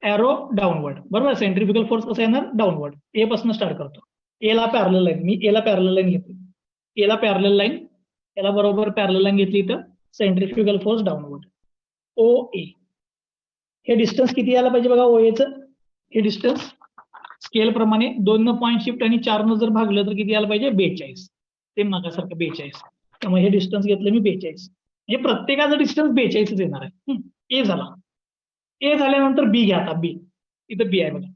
एरो डाऊनवर्ड, बरोबर. सेंट्रीफ्युगल फोर्स कसं येणार, डाऊनवर्ड. ए पासून स्टार्ट करतो, ए ला पॅरलल लाईन, मी ए ला पॅरलल लाईन घेतो, ए ला पॅरलल लाईन, याला बरोबर पॅरलल लाईन घेतली, इथं सेंट्रीफ्युगल फोर्स डाऊनवर्ड. ओ ए, हे डिस्टन्स किती यायला पाहिजे बघा, ओएचं हे डिस्टन्स स्केल प्रमाणे 2 पॉईंट शिफ्ट आणि 4 जर भागलं तर किती यायला पाहिजे, 42. ते मागासारखं 42. त्यामुळे हे डिस्टन्स घेतलं मी 42, म्हणजे प्रत्येकाचा डिस्टन्स 42 येणार आहे. ए झाला. ए झाल्यानंतर बी घ्या. आता बी, इथं बी आहे बघा,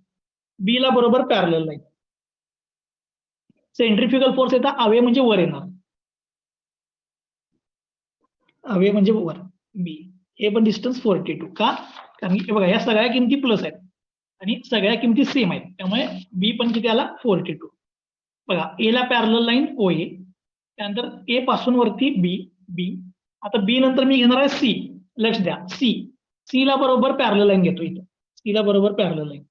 बी ला बरोबर पॅरलल लाईन, सेंट्रीफ्युगल फोर्स येतात अवे म्हणजे वर येणार, अवे म्हणजे वर बी. हे पण डिस्टन्स 42. का? कारण की बघा या सगळ्या किमती प्लस आहेत आणि सगळ्या किमती सेम आहेत, त्यामुळे बी पण किती आला, 42. बघा ए ला पॅरलल लाईन ओ ए, त्यानंतर ए पासून वरती बी, बी. आता बी नंतर मी घेणार आहे सी. लक्ष द्या, सी ला बरोबर पॅरलल लाईन घेतो, इथं सी ला बरोबर पॅरलल लाईन,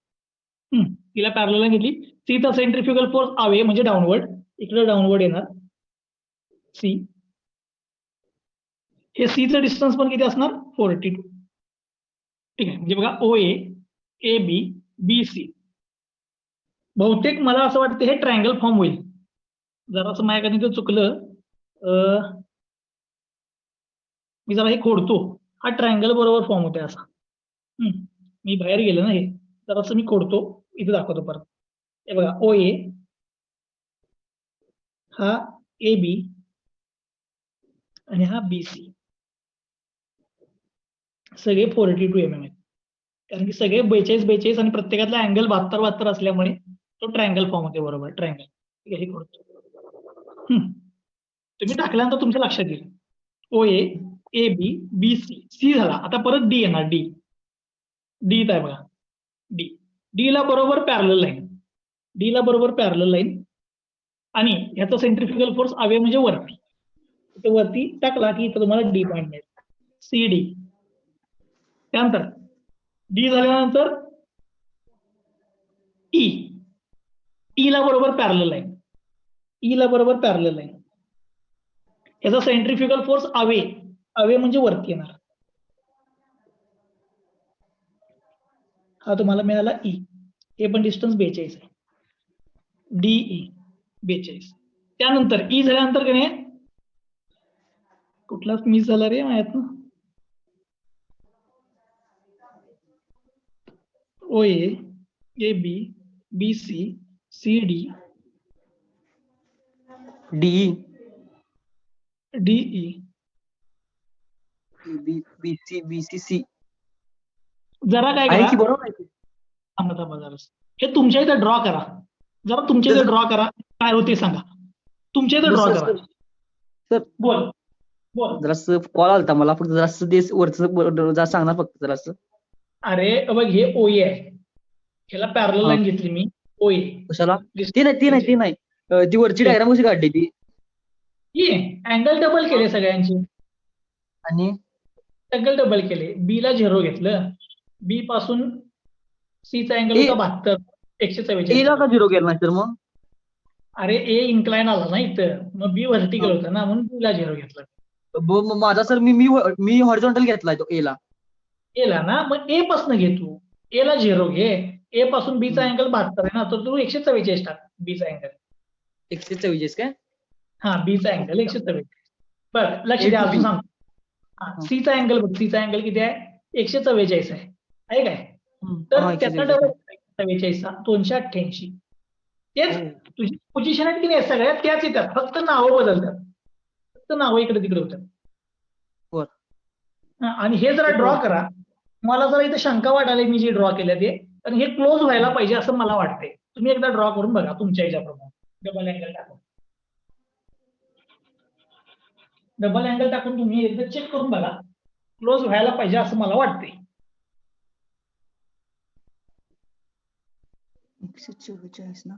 तिला पॅरलल लाईन घेतली. सीचा सेंट्रीफ्युगल फोर्स अवे म्हणजे डाऊनवर्ड, इकडे डाऊनवर्ड येणार सी. हे सीचं डिस्टन्स पण किती असणार, 42. ठीक आहे, म्हणजे बघा O A B B C. बहुतेक मला असं वाटतं हे ट्रायंगल फॉर्म होईल. जरासं माझ्याकडे ते चुकलं, मी जरा हे खोडतो, हा ट्रायंगल बरोबर फॉर्म होते असा. मी बाहेर गेलो ना, हे जरासं मी खोडतो, इथे दाखवतो परत. हे बघा ओ ए, हा ए बी आणि हा बी सी, सगळे 42 mm आहेत. कारण की सगळे 42 आणि प्रत्येकातला अँगल 72 असल्यामुळे तो ट्रायंगल फॉर्म होते. बरोबर, ट्रायंगल. ठीक आहे, हे करतो. तुम्ही टाकल्यानंतर तुमच्या लक्षात येईल. ओ ए बी बी सी झाला. आता परत डी येणार. डी आहे बघा. डी ला बरोबर पॅरलल लाईन. डी ला बरोबर पॅरलल लाईन आणि ह्याचा सेंट्रिफ्युगल फोर्स अवे म्हणजे वरती. इथं वरती टाकला की इथं तुम्हाला डी पॉईंट मिळेल. C D. त्यानंतर डी झाल्यानंतर ई ला बरोबर पॅरलल लाईन. ला बरोबर पॅरलल लाईन. याचा सेंट्रिफ्युगल फोर्स अवे म्हणजे वरती येणार. हा तुम्हाला मिळाला ई. हे पण डिस्टन्स 42 आहे. डीई 42. त्यानंतर ई झाल्यानंतर का नाही कुठलाच मिस झाला रे माझ्यातनं. O A B B C D D E D E. B C जरा काय आहे करा, की बरोबर आहे की? थांबा जरा. हे तुमच्या इथे ड्रॉ करा. जरा तुमच्या इथे ड्रॉ करा, काय होते सांगा. तुमच्या इथे ड्रॉ करा. सर बोल. जरासं कॉल आलता मला, फक्त जरासं ते वरचं जरा सांगणार फक्त जरासं. अरे बघ, हे ओए आहे. ह्याला पॅरलल लाईन घेतली मी. ओए. कशाला? ती नाही ती वरची डायग्राम कशी काढली ती? अँगल डबल केले सगळ्यांची. आणि अँगल डबल केले. बी ला 0 घेतलं. बी पासून सीचा अँगल होता 72, 144. ए ला का 0 केला नाही तर मग? अरे ए इन्क्लाइन आला ना इथं, मग बी व्हर्टिकल होता ना, म्हणून बी ला 0 घेतलं. माझा सर मी हॉरिझॉन्टल घेतलाय तो ए ला. ए ला ना, मग ए पासून घे तू. ए ला 0 घे. ए पासून बीचा अँगल 72 आहे ना, तर तू 144 टाक बीचा अँगल. 144 काय? हा, बीचा अँगल 144. बरं, लक्ष द्या, अजून सांगतो. सीचा अँगल बघ. सीचा अँगल किती आहे? 144 आहे काय? तर त्याचा डबल 44 288. तेच तुझी पोझिशन आहे की नाही, सगळ्यात त्याच येतात, फक्त नावं बदलतात. फक्त नावं इकडे तिकडे होतात. आणि हे जरा ड्रॉ करा. मला जरा इथे शंका वाटायला मी जे ड्रॉ केलं ते, कारण हे क्लोज व्हायला पाहिजे असं मला वाटतंय. तुम्ही एकदा ड्रॉ करून बघा तुमच्या ह्याच्याप्रमाणे. डबल अँगल टाकून तुम्ही एकदा चेक करून बघा. क्लोज व्हायला पाहिजे असं मला वाटतंय. 144 ना?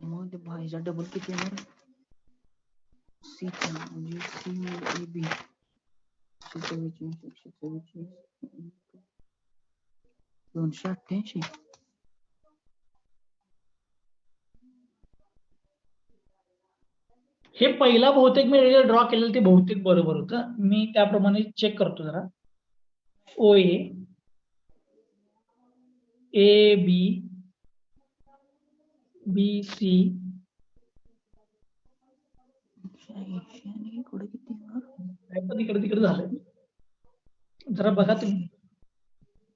मग ते भाईचा डबल किती येणार? सी म्हणजे सी ए बी 288. हे पहिला बहुतेक मी ड्रॉ केलेलं ते बहुतेक बरोबर होतं. मी त्याप्रमाणे चेक करतो जरा. ओ ए बी बी सी इकडे तिकडे झालं. जरा बघा तुम्ही.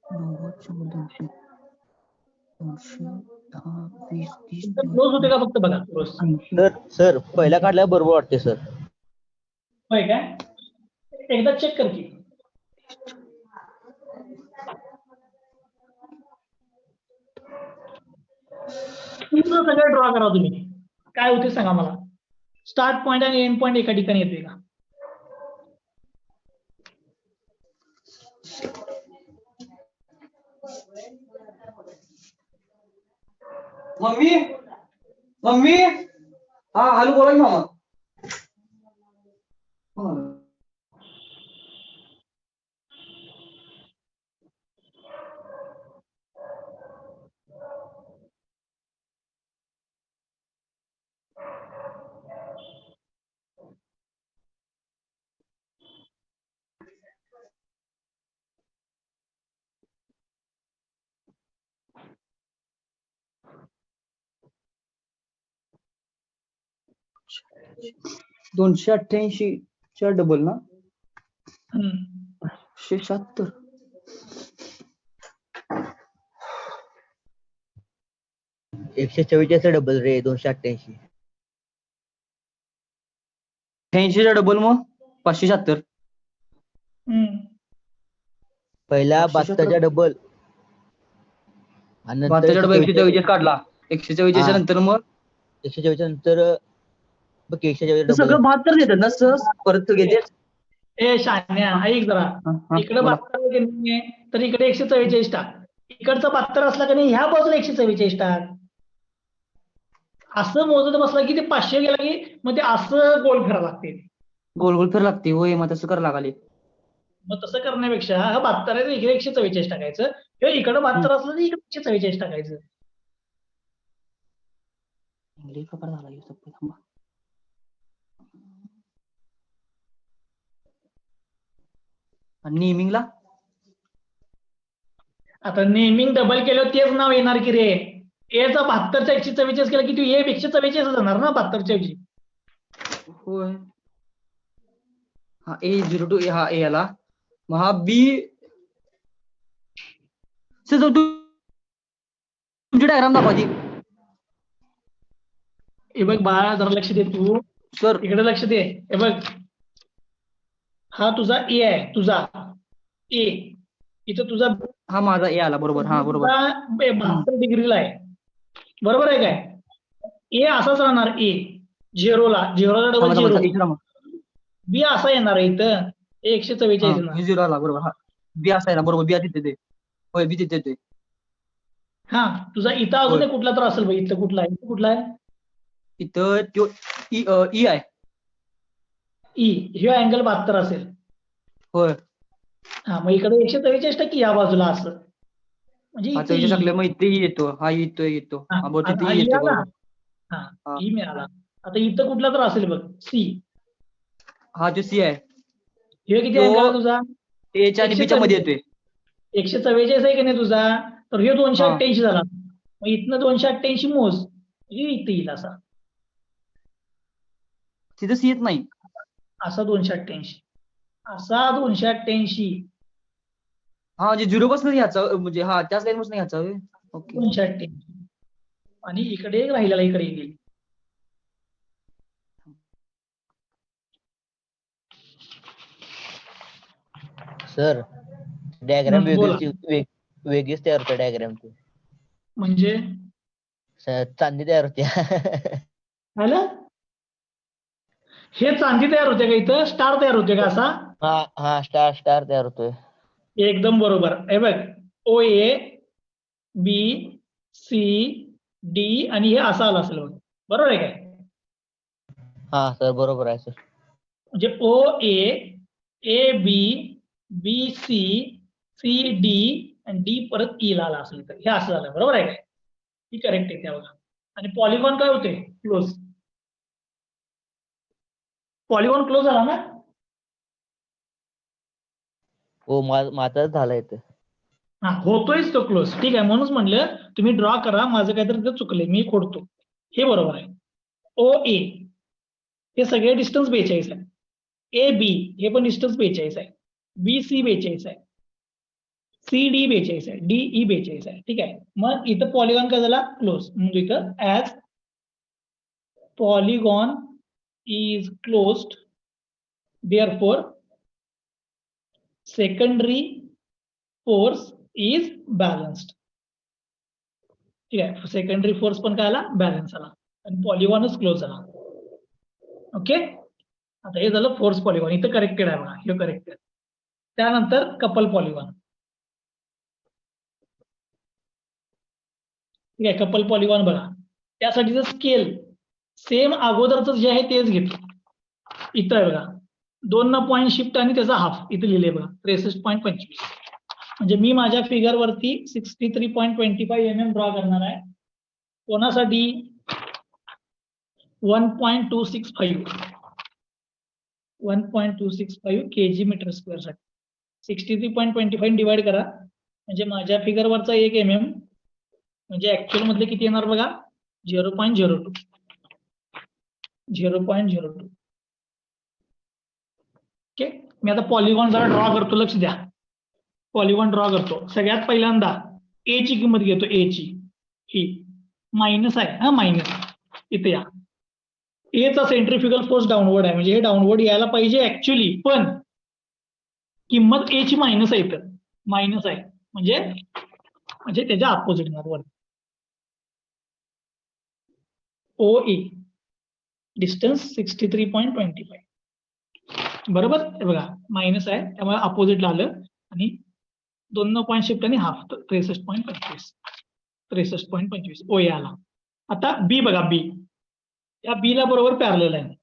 210 होते का फक्त बघा. सर पहिल्या काढल्या बरोबर वाटते सर. होय काय? एकदा चेक कर की. सगळं ड्रॉ करा तुम्ही. काय होते सांगा मला. स्टार्ट पॉईंट आणि एंड पॉईंट एका ठिकाणी येते का? मम्मी हा हॅलो बोला की मामा. दोनशे 288 च्या डबल ना? 176. 144 डबल रे 288. 88 डबल मग 576. हम्म. पहिला 576 72चा डबल आणि नंतर 72 डबल 144 काढला. 144 हा. नंतर मग 144 नंतर बघ 144 ते डबल. सगळं 72 देतात ना सहज परत घेते. ए शान्या ऐक जरा, इकडे बोला. 72 तर इकडे 144 टाक. इकडचं 72 असला का नाही ह्या बाजूला 144 टाक. असं मोजत बसला की ते 500 गेला की मग ते असं गोल फिरायला लागते. गोल गोल फिर लागते होय, मग तसं करायला लागले. मग तसं करण्यापेक्षा हा 72 आहे तर इकडे 144 टाकायचं किंवा इकडे 72 असलं तर इकडे 144 टाकायचं. लई प्रकार झाला ह्यो सप्पे, थांबा. आणि नेमिंगला आता नेमिंग डबल केलं तेच नाव येणार की रे. एचा 72चा 144 केला की तू ए 144 जाणार ना 72च्या ऐवजी. होय. हा A02 हा A आला. मग हा B सर तुमची डायग्राम दाखवा ती. हे बघ बाळा जरा लक्ष दे तू. सर इकडे लक्ष दे. हे बघ हा तुझा ए आहे, तुझा ए. इथं तुझा हा माझा A आला बरोबर. हा बरोबर. 72 डिग्रीला आहे, बरोबर आहे काय. ए असाच राहणार, ए झिरोला डबल झिरो. बी असा येणार आहे इथं 144 येणार. हे 0 आला बरोबर. हा B असा आहे ना बरोबर. B तिथे ते होय, B तिथे ते. हा तुझा इथं अजून एक कुठला तर असेल बघ. इथं कुठला आहे, कुठला आहे इथं तो E आहे. ई. ह्यो अँगल 72 असेल. होय. हा मग इकडे 144 टक्के या बाजूला असं म्हणजे आता इथे याच्या E. सगळ्या मग इथे येतो. हा येतो. हा, हा बरोबर हा, तिथे E येते आला. बरोबर. हा ई मिळाला. आता इथं कुठला तर असेल बघ, सी. हा जो C आहे हे किती तो अँगल आहे तुझा, Aच्या आणि Bच्या मध्ये येतोय. 144 आहे की नाही तुझा, तर हे 288 हा. झाला. मग इथनं 288 मोज म्हणजे इथे येईल असा. तिथं C येत नाही. असा 288 असा 288 हा म्हणजे 0 पासून ह्याचा म्हणजे हा त्याच लाईन पासून ह्याचा. ओके. 288 आणि इकडे राहिलेला इकडे येईल. सर डायग्राम बोला. वेगळीच तयार होते डायग्राम ती. म्हणजे चांदी तयार होते. झालं हे चांदी तयार होते का, इथं स्टार तयार होते का असा. हा स्टार तयार होतोय. एकदम बरोबर. हे बघ ओ ए बी सी डी आणि हे असं आलं असेल बघ, बरोबर आहे काय. हा सर बरोबर आहे सर. म्हणजे O A B B C C D आणि डी परत ई ला आला असेल तर हे असं झालं, बरोबर आहे काय. ही करेक्ट आहे त्या बघा. आणि पॉलिगॉन काय होते, क्लोज. पॉलिगॉन क्लोज झाला ना. हो माझाच झाला इथं. हा होतोयच तो क्लोज. ठीक आहे, म्हणूनच म्हणलं तुम्ही ड्रॉ करा, माझं काहीतरी चुकलंय मी खोडतो. हे बरोबर आहे. ओ ए हे सगळे डिस्टन्स 42 आहे. ए बी हे पण डिस्टन्स 42 आहे. बी सी 42 आहे. सी डी 42 आहे. डी ई 42 आहे. ठीक आहे, मग इथं पॉलिगॉन काय झाला, क्लोज. म्हणजे इथं as polygon is closed therefore secondary force is balanced. ठीक आहे, सेकंडरी फोर्स पण काय आला, बॅलन्स आला आणि पॉलिगॉनच क्लोज झाला. ओके, आता हे झालं फोर्स पॉलिगॉन. इथं करेक्टेड आहे बघा, हे करेक्टेड. त्यानंतर कपल पॉलिगॉन. ठीक आहे, कपल पॉलिगॉन बघा. त्यासाठीचं स्केल सेम अगोदरच जे आहे तेच घेतो. इथं आहे बघा 2 पॉईंट शिफ्ट आणि त्याचा हाफ इथे लिहिले बघा 63.25. म्हणजे मी माझ्या फिगर वरती 63.25 mm ड्रॉ करणार आहे. कोणासाठी 1.265 kg मीटर स्क्वेअर साठी 63.25 डिवाइड करा म्हणजे माझ्या फिगर वरचा 1 mm म्हणजे ऍक्च्युअल मधले किती येणार बघा 0.02. ओके, मी आता पॉलिगॉन जरा ड्रॉ करतो, लक्ष द्या. पॉलिगॉन ड्रॉ करतो. सगळ्यात पहिल्यांदा ए ची किंमत घेतो, ए ची ही मायनस आहे हा मायनस इथे या एचा सेंट्रिफ्युगल फोर्स डाऊनवर्ड आहे म्हणजे हे डाऊनवर्ड यायला पाहिजे ऍक्च्युली पण किंमत ए ची मायनस आहे इथं मायनस आहे म्हणजे म्हणजे त्याच्या अपोजिट वर ओ ए डिस्टन्स 63.25 बरोबर हे बघा मायनस आहे त्यामुळे अपोजिटला आलं आणि 2 पॉईंट शिफ्ट आणि हाफ 63.25 ओ ए आला आता बी बघा बी या बी ला बरोबर पॅरलल आहे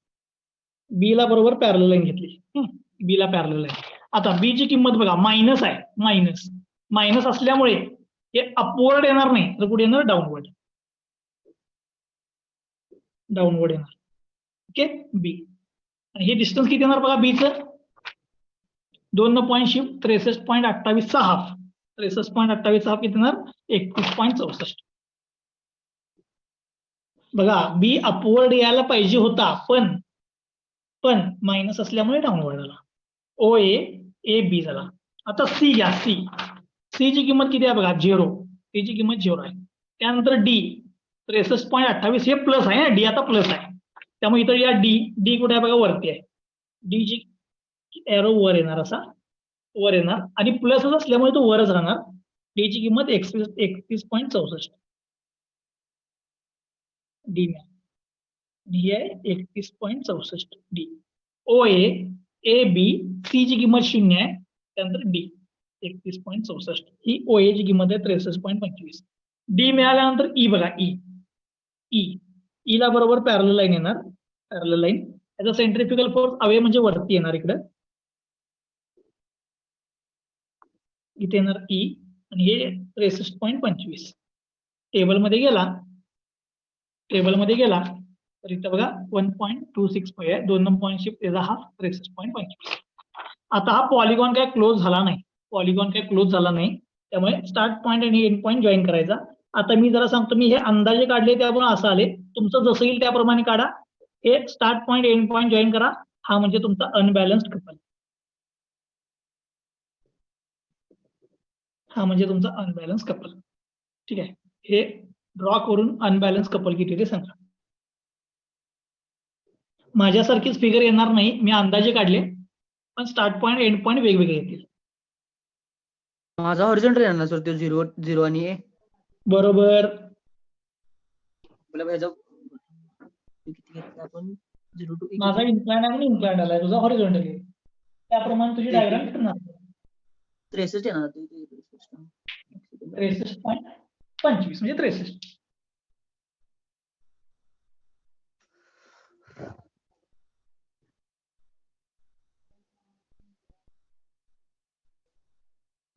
बी ला बरोबर पॅरलल लाईन घेतली बी ला पॅरलल आहे आता बी ची किंमत बघा मायनस आहे मायनस मायनस असल्यामुळे हे अपवर्ड येणार नाही तर कुठे येणार डाऊनवर्ड डाऊनवर्ड येणार ओके बी आणि हे डिस्टन्स किती येणार बघा बीचं 2 पॉईंट शिफ्ट 63.28 चा हाफ 63.28 चा हाफ किती येणार 31.64 बघा बी अपवर्ड यायला पाहिजे होता पण मायनस असल्यामुळे डाऊनवर्ड आला ओ ए बी झाला आता सी घ्या सी ची किंमत किती आहे बघा 0 सी ची किंमत 0 आहे त्यानंतर डी 63.28 हे प्लस आहे डी आता प्लस आहे त्यामुळे इथं या डी कुठे आहे बघा वरती आहे डी ची एरो वर येणार असा वर येणार आणि प्लसच असल्यामुळे तो वरच राहणार डी ची किंमत 31.64 डी ही आहे 31.64 D O A B C ची किंमत 0 आहे त्यानंतर डी 31.64 ही ओ ची किंमत आहे 63.25 डी मिळाल्यानंतर ई बघा ई ला बरोबर पॅरलल लाईन येणार पॅरलल लाईन त्याचा सेंट्रिफ्युगल फोर्स अवे म्हणजे वरती येणार इकडं इथे येणार ई आणि हे 63.25 टेबलमध्ये गेला तर इथं बघा 1.265 आहे 2 पॉईंट शिफ्ट त्याचा हाफ 63.25 आता हा पॉलिगॉन काय क्लोज झाला नाही त्यामुळे स्टार्ट पॉईंट आणि एंड पॉईंट जॉईन करायचा आता मी जरा सांगतो मी हे अंदाजे काढले त्यामुळे असं आले तुमचं जसं येईल त्याप्रमाणे काढा हे start point end point join करा हा म्हणजे तुमचा अनबॅलन्स्ड कपल ठीक आहे हे ड्रॉ करून अनबॅलन्स कपल किती ते सांगा माझ्यासारखीच फिगर येणार नाही मी अंदाजे काढले पण स्टार्ट पॉईंट एंड पॉईंट वेगवेगळे येतील माझा हॉरिझॉन्टल येणार सर तो 0 आणि ए बरोबर किती घेतलं आपण 0 to ए माझा इन्क्लाइंड आहे इन्क्लाइंड आलाय तुझा हॉरिझॉन्टल आहे त्याप्रमाणे तुझी डायग्राम फिरणार 63 येणार 63.25 म्हणजे 63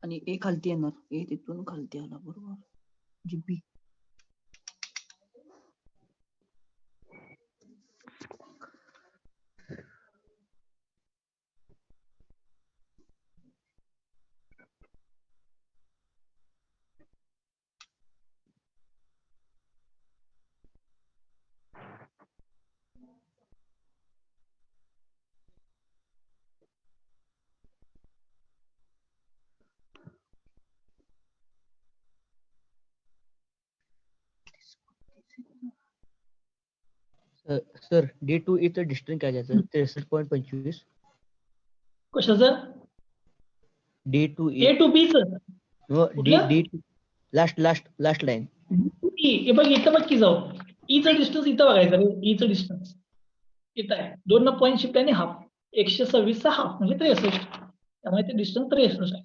आणि ए खालती येणार ए तिथून खालती आला बरोबर G B sir D two इथं डिस्टन्स काय द्यायचं 63.25 कशाचं D two A two B च डी डी लास्ट लाईन हे बघ इथं बघ की जाऊ ईचं डिस्टन्स इथं बघायचं ईचं डिस्टन्स इथं आहे 2 पॉईंट शिफ्ट आणि हाफ 126 चा हाफ म्हणजे 63 त्यामुळे ते डिस्टन्स 63 आहे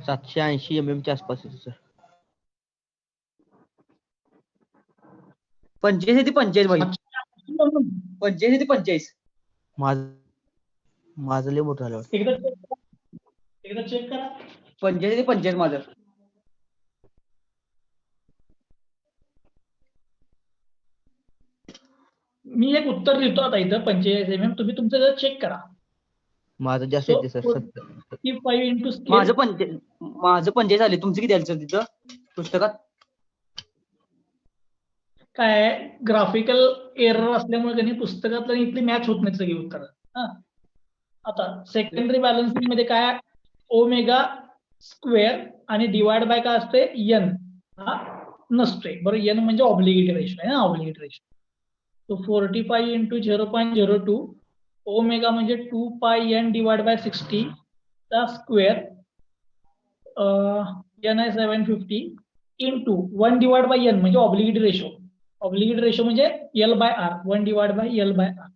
सातशे 780 च्या आसपास येतो सर. 85 ते 45 भाई. 85 ते 45. माझं लय मोठं झालं वाटतं. एकदा चेक करा. 85 ते 45 माझं. मी एक उत्तर लिहितो आता इथं 45 तुम्ही तुमचं चेक करा. माझं जास्त येते सर 70. 55 इंटू माझं 45 आले. तुमचं किती आलं सर तिथं पुस्तकात? काय ग्राफिकल एरर असल्यामुळे त्यांनी पुस्तकातलं इथली मॅच होत नाही सगळी उत्तर. आता सेकंडरी बॅलन्सिंग मध्ये काय ओमेगा स्क्वेअर आणि डिवाइड बाय काय असते एन हा नसतोय. बरं एन म्हणजे ऑब्लिगेट रेशो आहे ना, ऑब्लिगेट रेशो. तो 45 इंटू 0.02 ओमेगा म्हणजे 2 पाय एन डिवाइड बाय 60 चा स्क्वेअर एन आहे 750 इंटू 1 डिवाइड बाय एन म्हणजे ऑब्लिगेट रेशो. ऑब्लिगेट रेशो म्हणजे L by R. 1 divide by L by R.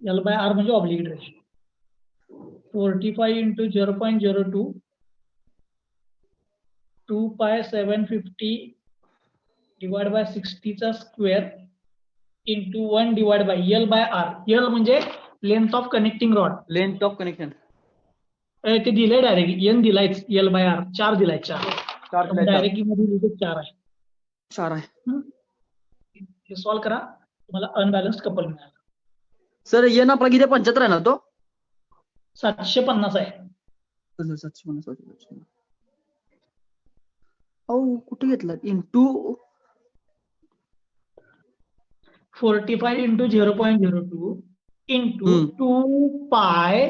L by R म्हणजे obliquity ratio. 45 into 0.02 2 pi 750 divide by 60 चा square into 1 divide by L by R. L म्हणजे length of connecting rod. Length of connection ते दिलंय direct N दिलायच L by R 4 दिलाय 4 directly मध्ये 4 आहे. 4 आहे. हे सॉल्व करा तुम्हाला अनबॅलन्स्ड कपल मिळालं. सर एन आपला किती 75 आहे ना तो? 750 आहे. 750. कुठे घेतला इंटू 45 इंटू 0.02 इंटू 2 पाय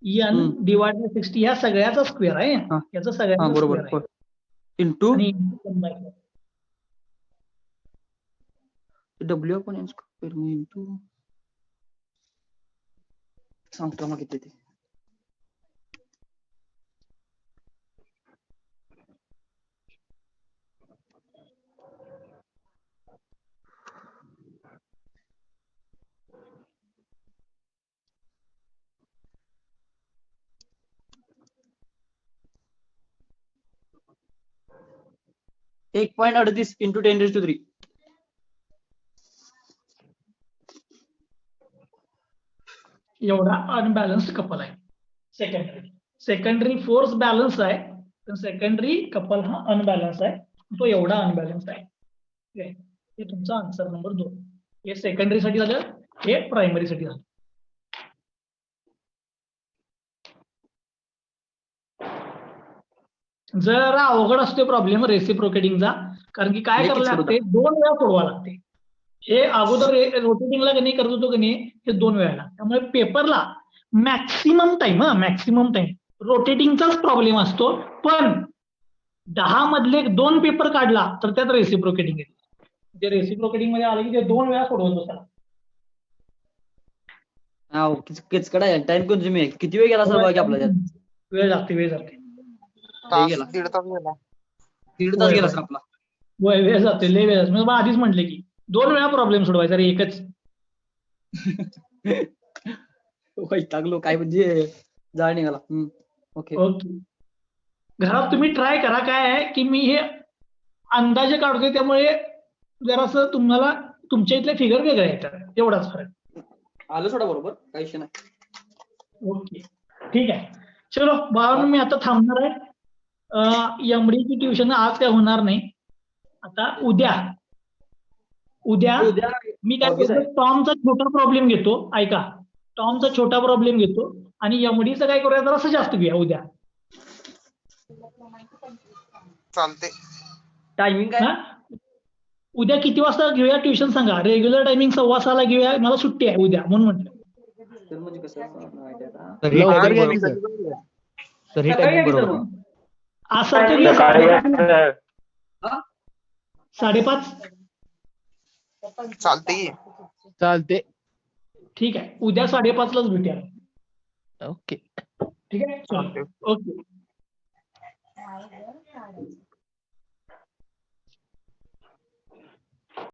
एन डिवाइड बाय 60 ह्या सगळ्याचा स्क्वेअर आहे. याचा सगळ्याचा स्क्वेअर आहे. इंटू आणि डब्ल्यू पण एन स्क्वेअर इंटू सांगतो मग किती ते. एक 1.38 इंटू 10⁻³ एवढा अनबॅलन्स्ड कपल आहे. सेकंडरी फोर्स बॅलन्स आहे तर सेकंडरी कपल हा अनबॅलन्स आहे. तो एवढा अनबॅलन्स आहे. हे तुमचा आन्सर नंबर 2. हे सेकंडरी साठी झालं, हे प्रायमरी साठी झालं. जरा अवघड असतो प्रॉब्लेम रेसिप्रोकेटिंगचा, कारण की काय करायला लागते 2 वेळा सोडवा लागते. हे अगोदर रोटेटिंगला कधी करत होतो की नाही हे 2 वेळा. त्यामुळे पेपरला मॅक्सिमम टाइम रोटेटिंगचाच प्रॉब्लेम असतो. पण 10 मधले 2 पेपर काढला तर त्यात रेसिप्रोकेटिंग येते. जे रेसिप्रोकेटिंग मध्ये आले की ते 2 वेळा सोडवत बसायला. किचकट आहे. टाइम कन्झ्युमिंग आहे. किती वेळ गेला सर बाकी आपला त्यात? वेळ जाते. दीड तास गेला. 1.5 तास गेला सर आपला. वेळ जाते, लय वेळ जाते. मी आधीच म्हटले की 2 वेळा प्रॉब्लेम सोडवायचा रे, एकच. टाकलो काय म्हणजे जाळ निघाला. ओके. घरात तुम्ही ट्राय करा. काय आहे की मी हे अंदाजे काढतोय त्यामुळे जरासं तुम्हाला तुमच्या इथले फिगर वेगळे येतात, एवढाच फरक. आलं सोडा बरोबर, काही विषय नाही. ओके ठीक आहे. चलो बाळांनो मी आता थांबणार आहे. एमडीची ट्युशन आज काय होणार नाही. आता उद्या मी काय करतो, टॉमचा छोटा प्रॉब्लेम घेतो. ऐका, टॉमचा छोटा प्रॉब्लेम घेतो आणि एमडीचं काय करूया जरासं जास्त घेऊया उद्या. चालते. टायमिंग काय? उद्या किती वाजता घेऊया ट्युशन सांगा. रेग्युलर टायमिंग 6:15 ला घेऊया. मला सुट्टी आहे उद्या म्हणून म्हटलं. सर म्हणजे कसं सर ही टायमिंग बरोबर. आज सारखं घेऊया 5:30. चालते. चालते. ठीक आहे, उद्या 5:30लाच भेटूया. ओके. ठीक आहे, चालतंय. ओके.